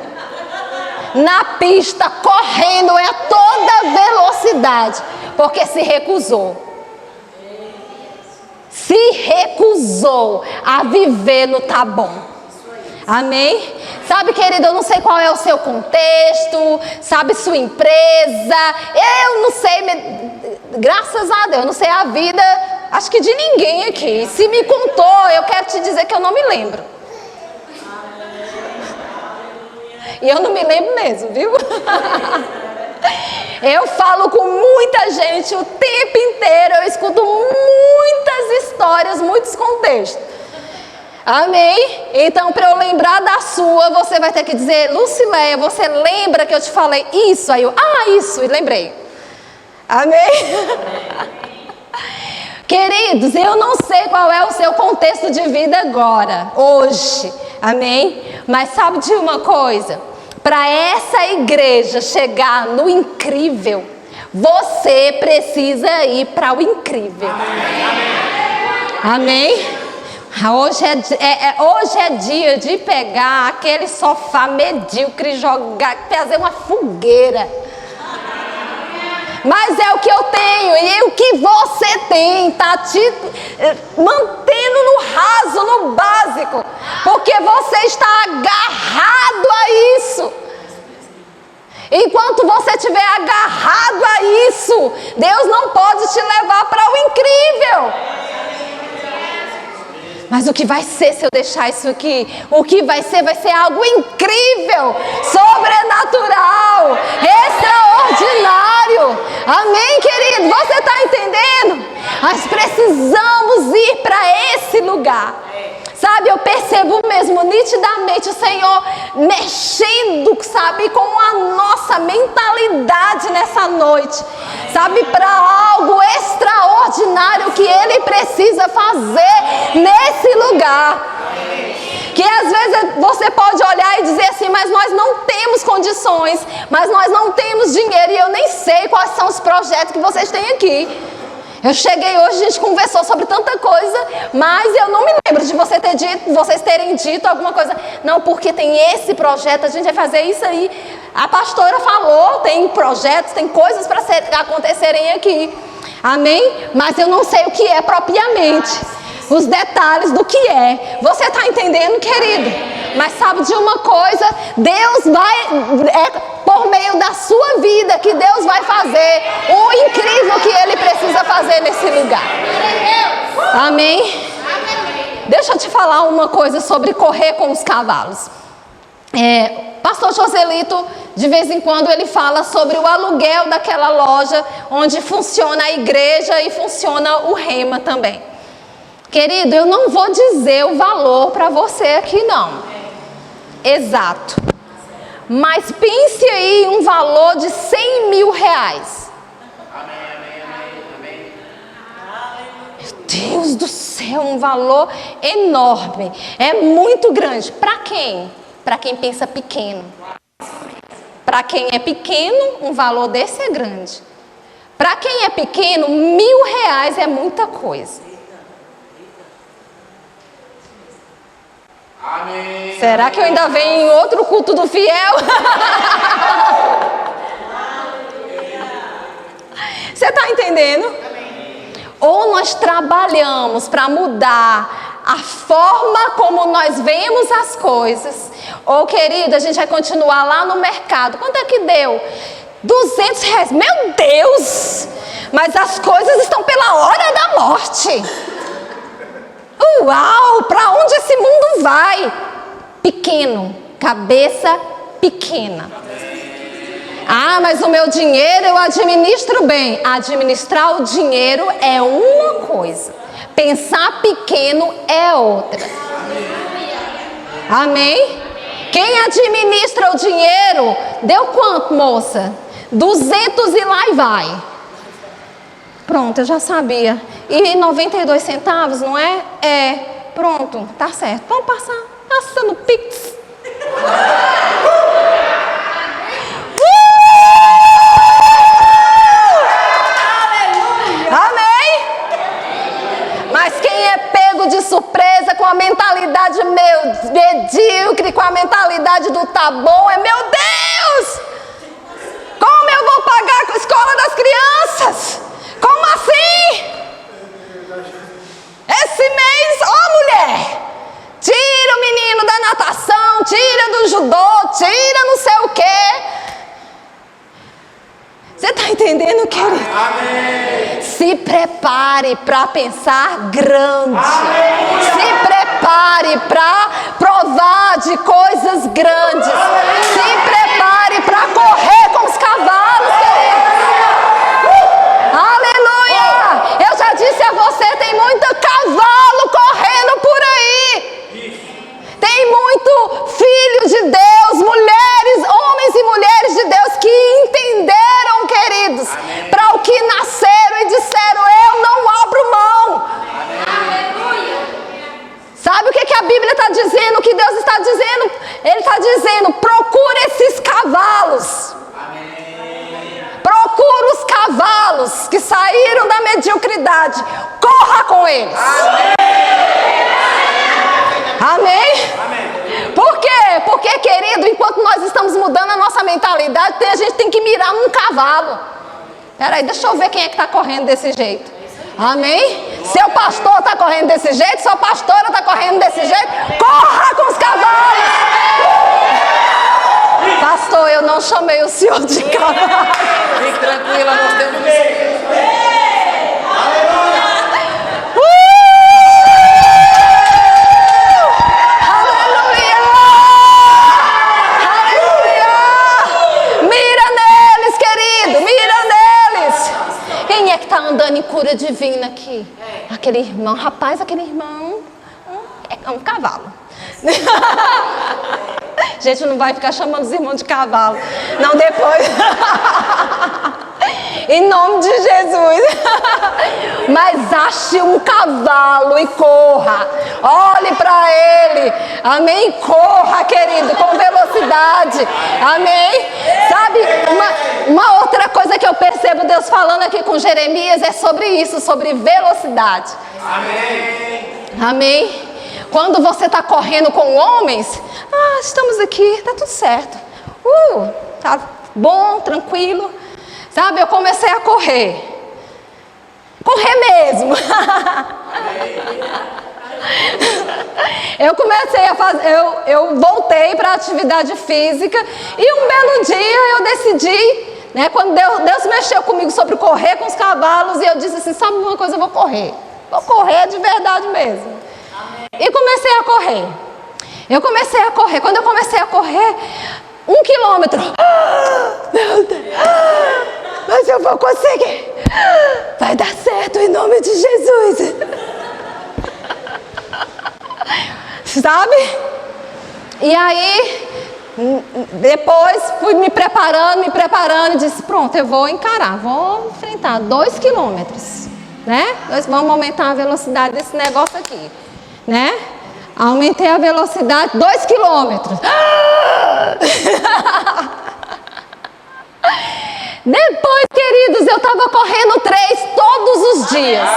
na pista, correndo a toda velocidade, porque se recusou. Se recusou a viver no tá bom. Amém? Sabe, querido, eu não sei qual é o seu contexto, sabe, sua empresa, eu não sei, graças a Deus, eu não sei a vida, acho que de ninguém aqui. Se me contou, eu quero te dizer que eu não me lembro. E eu não me lembro mesmo, viu? Eu falo com muita gente o tempo inteiro, eu escuto muitas histórias, muitos contextos. Amém? Então, para eu lembrar da sua, você vai ter que dizer, Lucileia, você lembra que eu te falei isso? Aí eu, isso, e lembrei. Amém? Queridos, eu não sei qual é o seu contexto de vida agora, hoje. Amém? Mas sabe de uma coisa? Para essa igreja chegar no incrível, você precisa ir para o incrível. Amém? Hoje é dia de pegar aquele sofá medíocre e jogar, fazer uma fogueira. Mas é o que eu tenho e o que você tem está te mantendo no raso, no básico, porque você está agarrado a isso. Enquanto você estiver agarrado a isso, Deus não pode te levar para o incrível. Mas o que vai ser se eu deixar isso aqui? O que vai ser algo incrível, sobrenatural, extraordinário. Amém, querido? Você está entendendo? Nós precisamos ir para esse lugar. Sabe, eu percebo mesmo nitidamente o Senhor mexendo, sabe, com a nossa mentalidade nessa noite. Sabe, para algo extraordinário que Ele precisa fazer nesse lugar. Que às vezes você pode olhar e dizer assim, mas nós não temos condições, mas nós não temos dinheiro e eu nem sei quais são os projetos que vocês têm aqui. Eu cheguei hoje, a gente conversou sobre tanta coisa, mas eu não me lembro de vocês terem dito alguma coisa. Não, porque tem esse projeto, a gente vai fazer isso aí. A pastora falou, tem projetos, tem coisas para acontecerem aqui. Amém? Mas eu não sei o que é propriamente. Os detalhes do que é. Você está entendendo, querido? Mas sabe de uma coisa? Deus vai... por meio da sua vida que Deus vai fazer o incrível que Ele precisa fazer nesse lugar. Amém? Deixa eu te falar uma coisa sobre correr com os cavalos. Pastor Joselito, de vez em quando, ele fala sobre o aluguel daquela loja onde funciona a igreja e funciona o Rema também. Querido, eu não vou dizer o valor para você aqui não. Exato. Mas pense aí em um valor de 100 mil reais. Deus do céu, um valor enorme. É muito grande. Para quem? Para quem pensa pequeno. Para quem é pequeno, um valor desse é grande. Para quem é pequeno, R$1.000 é muita coisa. Amém. Será que eu ainda venho em outro culto do fiel? Você está entendendo? Ou nós trabalhamos para mudar a forma como nós vemos as coisas, ou, querido, a gente vai continuar lá no mercado. Quanto é que deu? R$200. Meu Deus! Mas as coisas estão pela hora da morte. Uau! Para onde esse mundo vai? Pequeno, cabeça pequena. Ah, mas o meu dinheiro eu administro bem. Administrar o dinheiro é uma coisa, pensar pequeno é outra. Amém? Quem administra o dinheiro, deu quanto, moça? 200 e lá e vai. Pronto, eu já sabia. E 92 centavos, não é? É. Pronto, tá certo. Vamos passar. Passa no Pix. Amém? Mas quem é pego de surpresa com a mentalidade medíocre, com a mentalidade do tá bom, é meu Deus! Como eu vou pagar a escola das crianças? Como assim? Esse mês, mulher, tira o menino da natação, tira do judô, tira não sei o quê. Você está entendendo, querido? Amém. Se prepare para pensar grande. Amém. Se prepare para provar de coisas grandes. Amém. Se prepare para correr com os cavalos, querido. Aleluia! Eu já disse a você, tem muito cavalo correndo por aí. Tem muito filho de Deus, mulheres, homens e mulheres de Deus que entenderam, queridos, para o que nasceram e disseram, eu não abro mão. Aleluia. Sabe o que a Bíblia está dizendo? O que Deus está dizendo? Ele está dizendo, procura esses cavalos. Procura os cavalos que saíram da mediocridade. Corra com eles. Amém? Por quê? Porque, querido, enquanto nós estamos mudando a nossa mentalidade, a gente tem que mirar num cavalo. Peraí, deixa eu ver quem é que está correndo desse jeito. Amém? Seu pastor está correndo desse jeito, sua pastora está correndo desse jeito. Corra com os cavalos. Pastor, eu não chamei o senhor de cavalo. Fique tranquila, nós temos andando em cura divina aqui. Aquele irmão, rapaz, aquele irmão é um cavalo. Gente, não vai ficar chamando os irmãos de cavalo. Não, depois. Em nome de Jesus. Mas ache um cavalo e corra. Olhe para ele. Amém? Corra, querido, com velocidade. Amém? Sabe, uma outra coisa que eu percebo Deus falando aqui com Jeremias é sobre isso, sobre velocidade. Amém. Amém? Quando você está correndo com homens, estamos aqui, tá tudo certo. Tá bom, tranquilo. Sabe, eu comecei a correr. Correr mesmo. Eu comecei a fazer, eu voltei para a atividade física e um belo dia eu decidi, né, quando Deus mexeu comigo sobre correr com os cavalos e eu disse assim, sabe uma coisa, eu vou correr de verdade mesmo. E comecei a correr. Quando eu comecei a correr, 1 quilômetro. Meu Deus. Mas eu vou conseguir. Vai dar certo em nome de Jesus. Sabe? E aí, depois fui me preparando e disse, pronto, eu vou encarar, vou enfrentar 2 quilômetros. né? Nós vamos aumentar a velocidade desse negócio aqui, né? Aumentei a velocidade 2 quilômetros. Depois, queridos, eu estava correndo 3 todos os dias.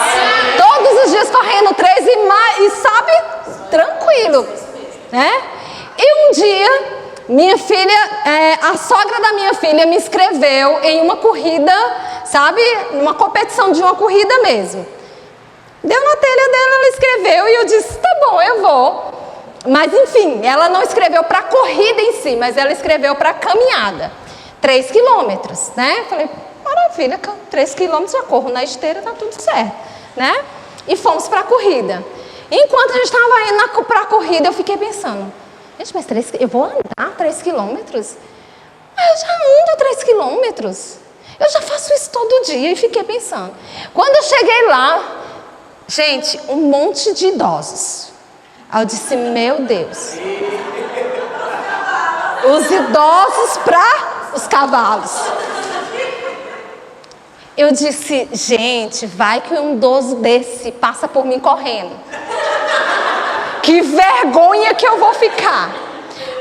Todos os dias correndo 3 e sabe, tranquilo, né? E um dia, minha filha, a sogra da minha filha me inscreveu em uma corrida, sabe? Numa competição de uma corrida mesmo. Deu na telha dela, ela escreveu e eu disse, tá bom, eu vou. Mas enfim, ela não escreveu para corrida em si, mas ela escreveu para caminhada. 3 quilômetros, né? Falei, maravilha, 3 quilômetros já corro na esteira, tá tudo certo, né? E fomos para a corrida. Enquanto a gente estava indo para a corrida, eu fiquei pensando, gente, mas eu vou andar 3 quilômetros? Mas eu já ando 3 quilômetros. Eu já faço isso todo dia e fiquei pensando. Quando eu cheguei lá, gente, um monte de idosos. Aí eu disse, meu Deus. Os idosos para os cavalos. Eu disse, gente, vai que um idoso desse passa por mim correndo. Que vergonha que eu vou ficar.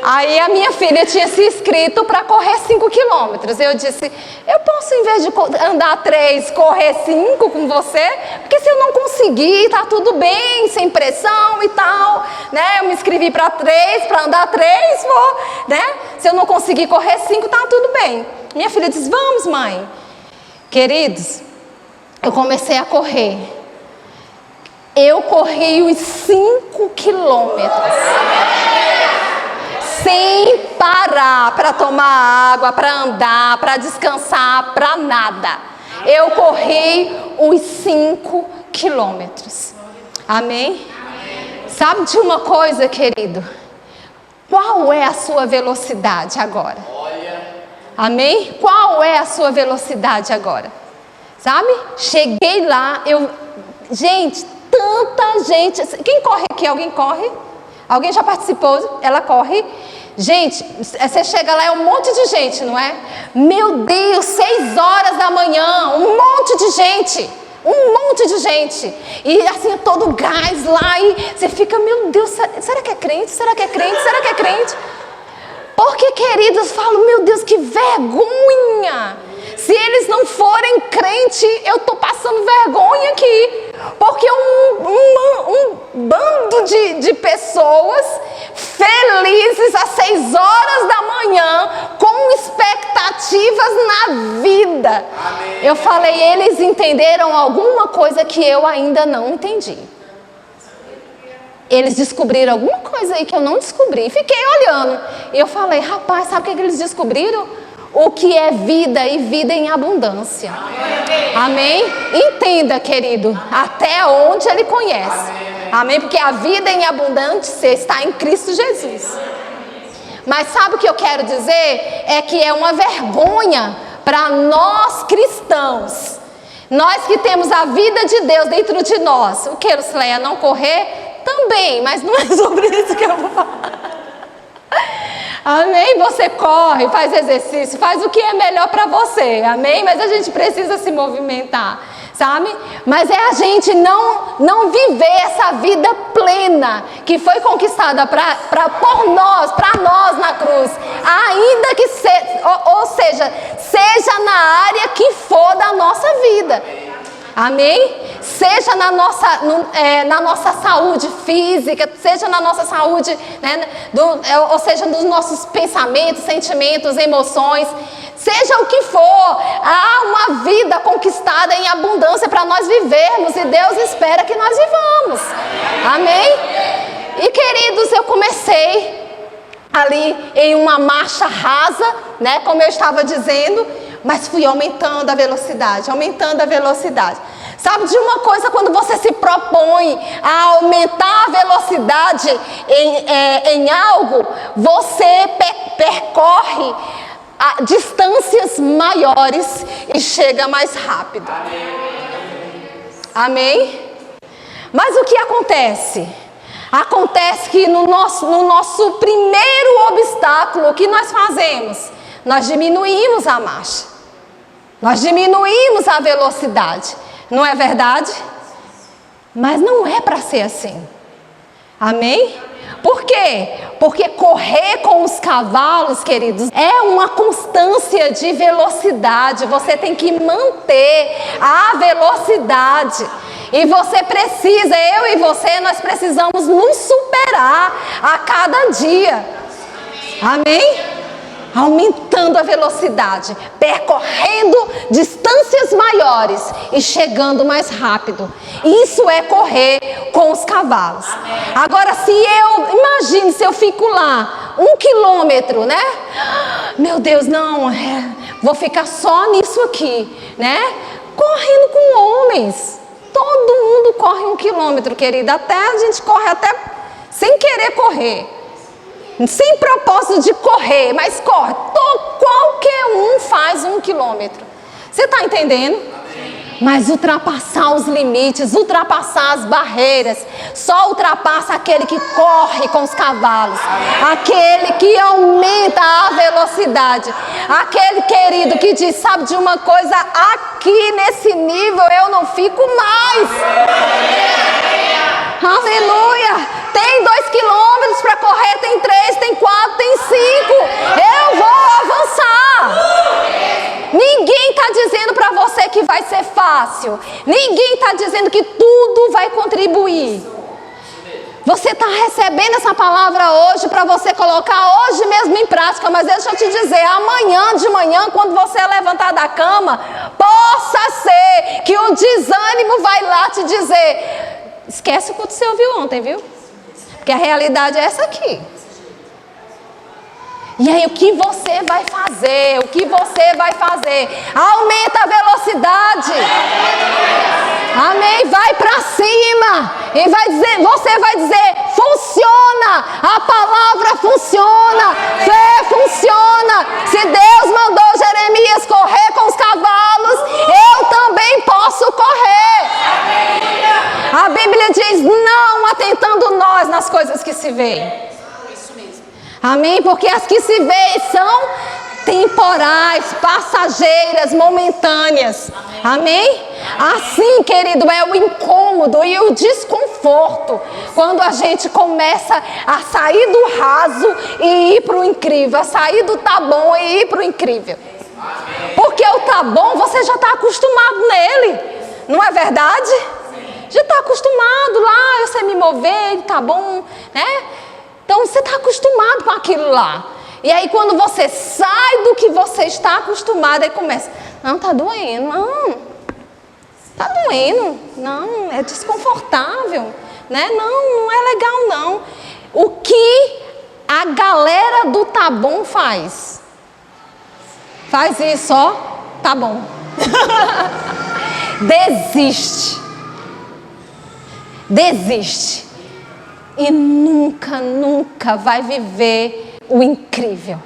Aí a minha filha tinha se inscrito para correr 5 quilômetros. Eu disse, eu posso, em vez de andar 3, correr 5 com você? Porque se eu não conseguir, tá tudo bem, sem pressão e tal, né? Eu me inscrevi para 3, para andar 3, vou, né? Se eu não conseguir correr 5, tá tudo bem. Minha filha disse, vamos, mãe. Queridos, eu comecei a correr. Eu corri os 5 quilômetros. Sem parar para tomar água, para andar, para descansar, para nada. Eu corri os 5 quilômetros. Amém? Sabe de uma coisa, querido? Qual é a sua velocidade agora? Amém? Qual é a sua velocidade agora? Sabe? Cheguei lá, gente, tanta gente. Quem corre aqui? Alguém corre? Alguém já participou? Ela corre. Gente, você chega lá, é um monte de gente, não é? Meu Deus, 6 horas da manhã, um monte de gente. Um monte de gente. E assim, todo gás lá. E você fica, meu Deus, será que é crente? Será que é crente? Será que é crente? Porque, queridos, falo, meu Deus, que vergonha. Se eles não forem crente, eu estou passando vergonha aqui. Porque um bando de pessoas felizes às 6 horas da manhã, com expectativas na vida. Amém. Eu falei, eles entenderam alguma coisa que eu ainda não entendi. Eles descobriram alguma coisa aí que eu não descobri. Fiquei olhando. E eu falei, rapaz, sabe o que eles descobriram? O que é vida e vida em abundância. Amém? Entenda, querido, até onde Ele conhece. Amém? Porque a vida em abundância está em Cristo Jesus. Mas sabe o que eu quero dizer? É que é uma vergonha para nós cristãos. Nós que temos a vida de Deus dentro de nós. O que, Lucileia? Não correr? Também, mas não é sobre isso que eu vou falar. Amém? Você corre, faz exercício, faz o que é melhor para você. Amém? Mas a gente precisa se movimentar, sabe? Mas é a gente não viver essa vida plena que foi conquistada por nós, para nós na cruz. Ainda que seja na área que for da nossa vida. Amém? Seja na nossa saúde física, seja na nossa saúde, né, ou seja, nos nossos pensamentos, sentimentos, emoções, seja o que for, há uma vida conquistada em abundância para nós vivermos e Deus espera que nós vivamos. Amém? E queridos, eu comecei ali em uma marcha rasa, né, como eu estava dizendo, mas fui aumentando a velocidade. Sabe de uma coisa, quando você se propõe a aumentar a velocidade em algo, você percorre distâncias maiores e chega mais rápido. Amém? Mas o que acontece? Acontece que no nosso primeiro obstáculo, o que nós fazemos? Nós diminuímos a marcha. Nós diminuímos a velocidade. Não é verdade? Mas não é para ser assim. Amém? Por quê? Porque correr com os cavalos, queridos, é uma constância de velocidade. Você tem que manter a velocidade. E você precisa, eu e você, nós precisamos nos superar a cada dia. Amém? Aumentando a velocidade, percorrendo distâncias maiores e chegando mais rápido. Isso é correr com os cavalos. Agora, imagine se eu fico lá 1 quilômetro, né? Meu Deus, não, vou ficar só nisso aqui, né? Correndo com homens. Todo mundo corre 1 quilômetro, querida. A gente corre até sem querer correr. Sem propósito de correr, mas corre. Qualquer um faz 1 quilômetro. Você está entendendo? Mas ultrapassar os limites, ultrapassar as barreiras, só ultrapassa aquele que corre com os cavalos, aquele que aumenta a velocidade, aquele, querido, que diz, sabe de uma coisa, aqui nesse nível eu não fico mais. Aleluia! Tem 2 quilômetros para correr, tem 3, tem 4, tem 5. Eu vou avançar. Ninguém está dizendo para você que vai ser fácil. Ninguém está dizendo que tudo vai contribuir. Você está recebendo essa palavra hoje para você colocar hoje mesmo em prática. Mas deixa eu te dizer, amanhã de manhã, quando você levantar da cama, possa ser que o desânimo vai lá te dizer, esquece o que você ouviu ontem, viu? Porque a realidade é essa aqui. E aí o que você vai fazer? O que você vai fazer? Aumenta a velocidade. Amém? Vai para cima. E vai dizer, você vai dizer, funciona. A palavra funciona. Fé funciona. Se Deus mandou Jeremias correr com os cavalos, eu também posso correr. A Bíblia diz, não atentando nós nas coisas que se veem. Amém? Porque as que se veem são temporais, passageiras, momentâneas. Amém? Assim, querido, é o incômodo e o desconforto quando a gente começa a sair do raso e ir para o incrível, a sair do tá bom e ir para o incrível. Porque o tá bom, você já está acostumado nele, não é verdade? Já está acostumado lá, eu sei me mover, tá bom, né? Então você está acostumado com aquilo lá. E aí quando você sai do que você está acostumado, aí começa, não, tá doendo, não, tá doendo, não, é desconfortável, né? Não é legal não. O que a galera do tá bom faz? Faz isso, ó, tá bom. Desiste. E nunca vai viver o incrível.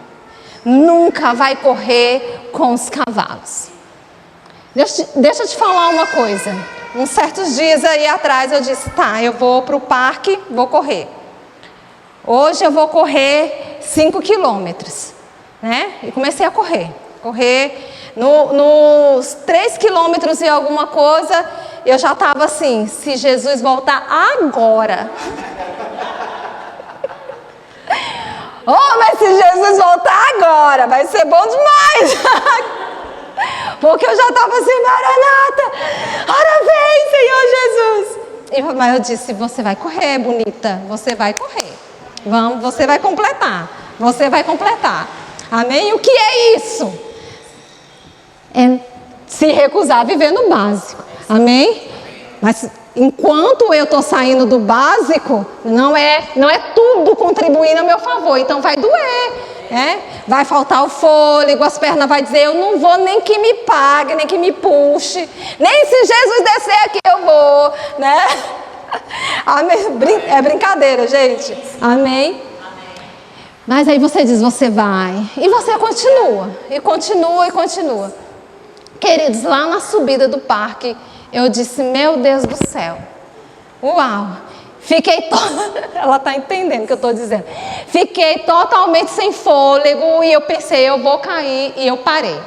Nunca vai correr com os cavalos. Deixa eu te falar uma coisa. Uns certos dias aí atrás eu disse, tá, eu vou para o parque, vou correr. Hoje eu vou correr 5 quilômetros. Né? E comecei a correr. Nos 3 quilômetros e alguma coisa, eu já estava assim, se Jesus voltar agora... Oh, mas se Jesus voltar agora, vai ser bom demais. Porque eu já estava assim, Maranata, ora vem, Senhor Jesus. Mas eu disse, você vai correr, bonita, você vai correr. Vamos, você vai completar. Amém? E o que é isso? É se recusar a viver no básico. Amém? Mas... enquanto eu estou saindo do básico, não é tudo contribuindo a meu favor. Então vai doer, né? Vai faltar o fôlego, as pernas vai dizer, eu não vou nem que me pague, nem que me puxe. Nem se Jesus descer aqui eu vou, né? É brincadeira, gente. Amém? Mas aí você diz, você vai. E você continua. Queridos, lá na subida do parque, eu disse, meu Deus do céu, uau, ela está entendendo o que eu estou dizendo, fiquei totalmente sem fôlego e eu pensei, eu vou cair, e eu parei,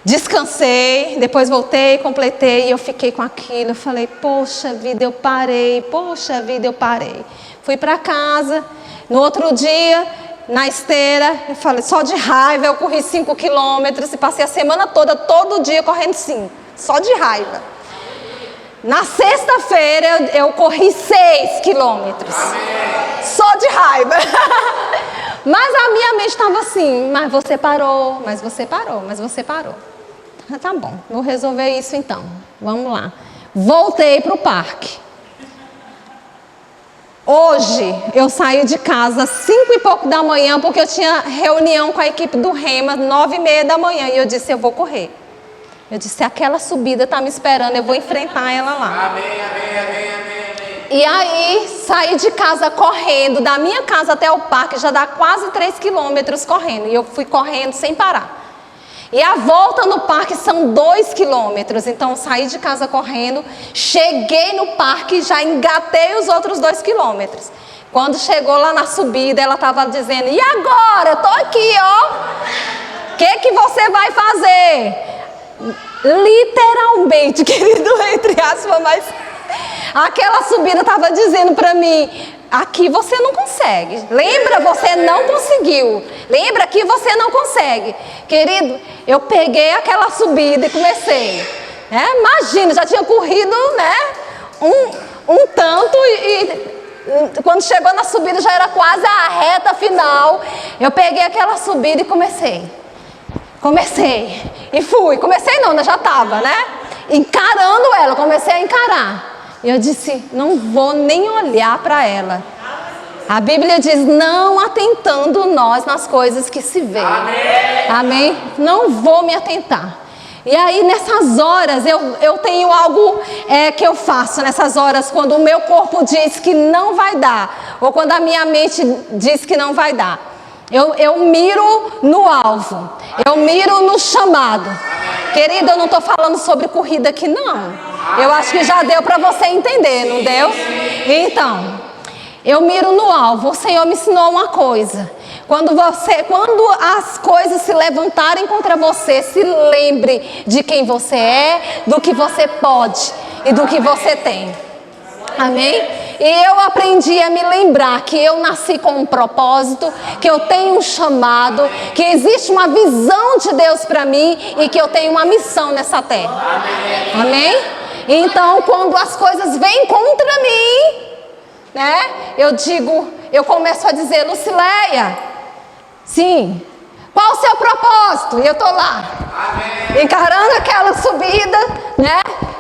Descansei, depois voltei, completei e eu fiquei com aquilo. Eu falei, poxa vida, eu parei. Fui para casa, no outro dia, na esteira, eu falei, só de raiva, eu corri 5 quilômetros e passei a semana toda, todo dia correndo 5, só de raiva. Na sexta-feira eu corri 6 quilômetros, só de raiva. Mas a minha mente estava assim, mas você parou. Tá bom, vou resolver isso então, vamos lá. Voltei para o parque. Hoje eu saí de casa 5 e pouco da manhã, porque eu tinha reunião com a equipe do Rema, 9h30 da manhã, e eu disse, eu vou correr. Eu disse, aquela subida está me esperando, eu vou enfrentar ela lá. Amém. E aí, saí de casa correndo, da minha casa até o parque, já dá quase 3 quilômetros correndo, e eu fui correndo sem parar. E a volta no parque são 2 quilômetros, então saí de casa correndo, cheguei no parque e já engatei os outros 2 quilômetros. Quando chegou lá na subida, ela estava dizendo, e agora? Eu estou aqui, ó. O que você vai fazer? Literalmente, querido, entre aspas, mas aquela subida estava dizendo para mim, aqui você não consegue. Lembra? Você não conseguiu. Lembra que você não consegue. Querido, eu peguei aquela subida e comecei. Imagina, já tinha corrido, um tanto e quando chegou na subida já era quase a reta final. Eu peguei aquela subida e comecei. E fui. Comecei não, já estava, encarando ela. Comecei a encarar. E eu disse, não vou nem olhar para ela. A Bíblia diz, não atentando nós nas coisas que se veem. Amém? Não vou me atentar. E aí nessas horas, eu tenho algo que eu faço nessas horas, quando o meu corpo diz que não vai dar, ou quando a minha mente diz que não vai dar. Eu miro no alvo, eu miro no chamado. Querido, eu não estou falando sobre corrida aqui não. Eu acho que já deu para você entender, não deu? Então, eu miro no alvo. O Senhor me ensinou uma coisa. Quando as coisas se levantarem contra você, se lembre de quem você é, do que você pode e do que você tem. Amém? E eu aprendi a me lembrar que eu nasci com um propósito, que eu tenho um chamado, que existe uma visão de Deus para mim e que eu tenho uma missão nessa terra. Amém? Então, quando as coisas vêm contra mim, eu começo a dizer, Lucileia, sim, qual o seu propósito? E eu estou lá, encarando aquela subida,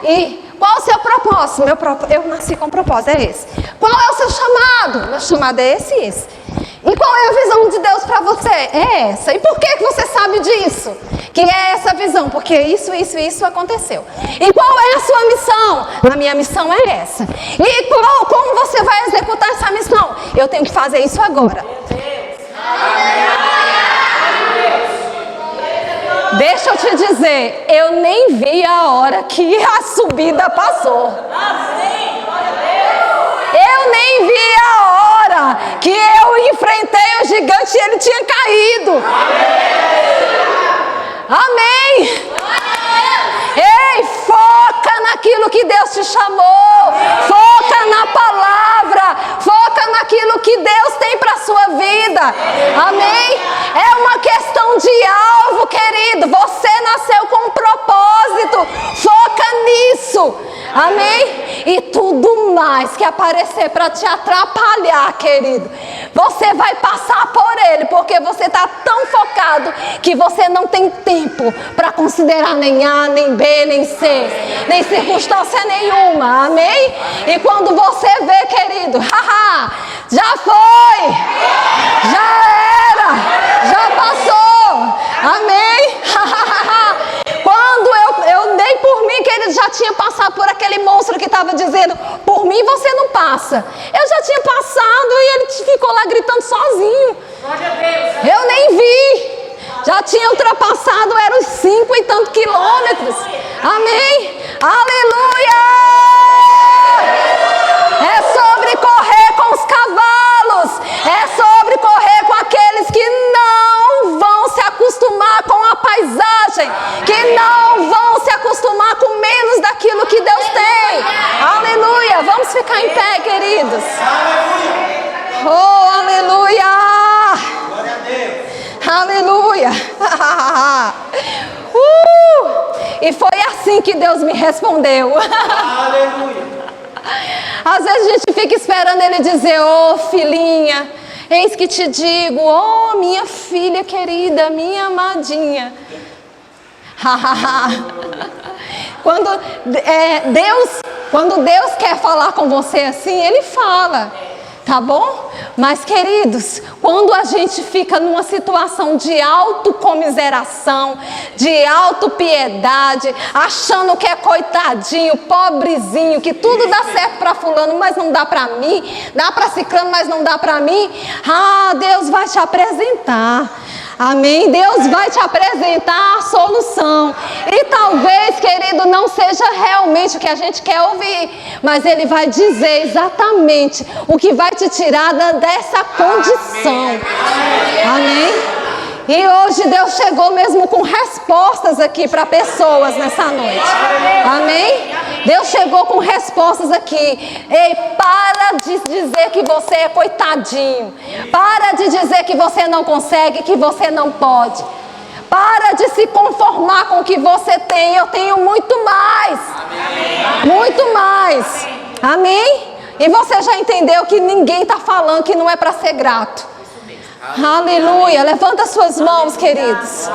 e qual o seu propósito? Eu nasci com um propósito, é esse. Qual é o seu chamado? Meu chamado é esse e esse. E qual é a visão de Deus para você? É essa. E por que você sabe disso? Que é essa visão? Porque isso aconteceu. E qual é a sua missão? A minha missão é essa. E como você vai executar essa missão? Eu tenho que fazer isso agora. Deixa eu te dizer, eu nem vi a hora que a subida passou. Eu nem vi a hora que eu enfrentei o gigante e ele tinha caído. Amém. Ei, foca naquilo que Deus te chamou. Foca na palavra. Foca naquilo que Deus tem para a sua vida. Amém? É uma questão de alvo, querido. Você nasceu com um propósito. Foca nisso. Amém? E tudo mais que aparecer para te atrapalhar, querido, você vai passar por ele, porque você está tão focado que você não tem tempo para considerar nem A, nem B, nem C, nem circunstância nenhuma. Amém? E quando você vê, querido, já foi, já era, já passou. Amém? Quando eu dei por mim, que ele já tinha passado por aquele monstro que estava dizendo, por mim você não passa. Eu já tinha passado e ele ficou lá gritando sozinho. Eu nem vi. Já tinha ultrapassado, eram os 5 e tantos quilômetros. Amém? Aleluia! É sobre correr com os cavalos. É sobre correr com aqueles que não vão se acostumar com a paisagem, que ficar em pé, queridos. Oh, aleluia! Aleluia! E foi assim que Deus me respondeu. Aleluia. Às vezes a gente fica esperando Ele dizer: oh, filhinha, eis que te digo, oh, minha filha querida, minha amadinha. Quando Deus quer falar com você assim, Ele fala, tá bom? Mas, queridos, quando a gente fica numa situação de autocomiseração, de autopiedade, achando que é coitadinho, pobrezinho, que tudo dá certo para fulano, mas não dá para mim, dá para ciclano, mas não dá para mim, Deus vai te apresentar. Amém? Deus vai te apresentar a solução. E talvez, querido, não seja realmente o que a gente quer ouvir, mas Ele vai dizer exatamente o que vai te tirar dessa condição. Amém? E hoje Deus chegou mesmo com respostas aqui para pessoas nessa noite. Amém? Deus chegou com respostas aqui. Ei, para de dizer que você é coitadinho. Para de dizer que você não consegue, que você não pode. Para de se conformar com o que você tem. Eu tenho muito mais. Muito mais. Amém? E você já entendeu que ninguém está falando que não é para ser grato. Aleluia. Levanta suas mãos, queridos.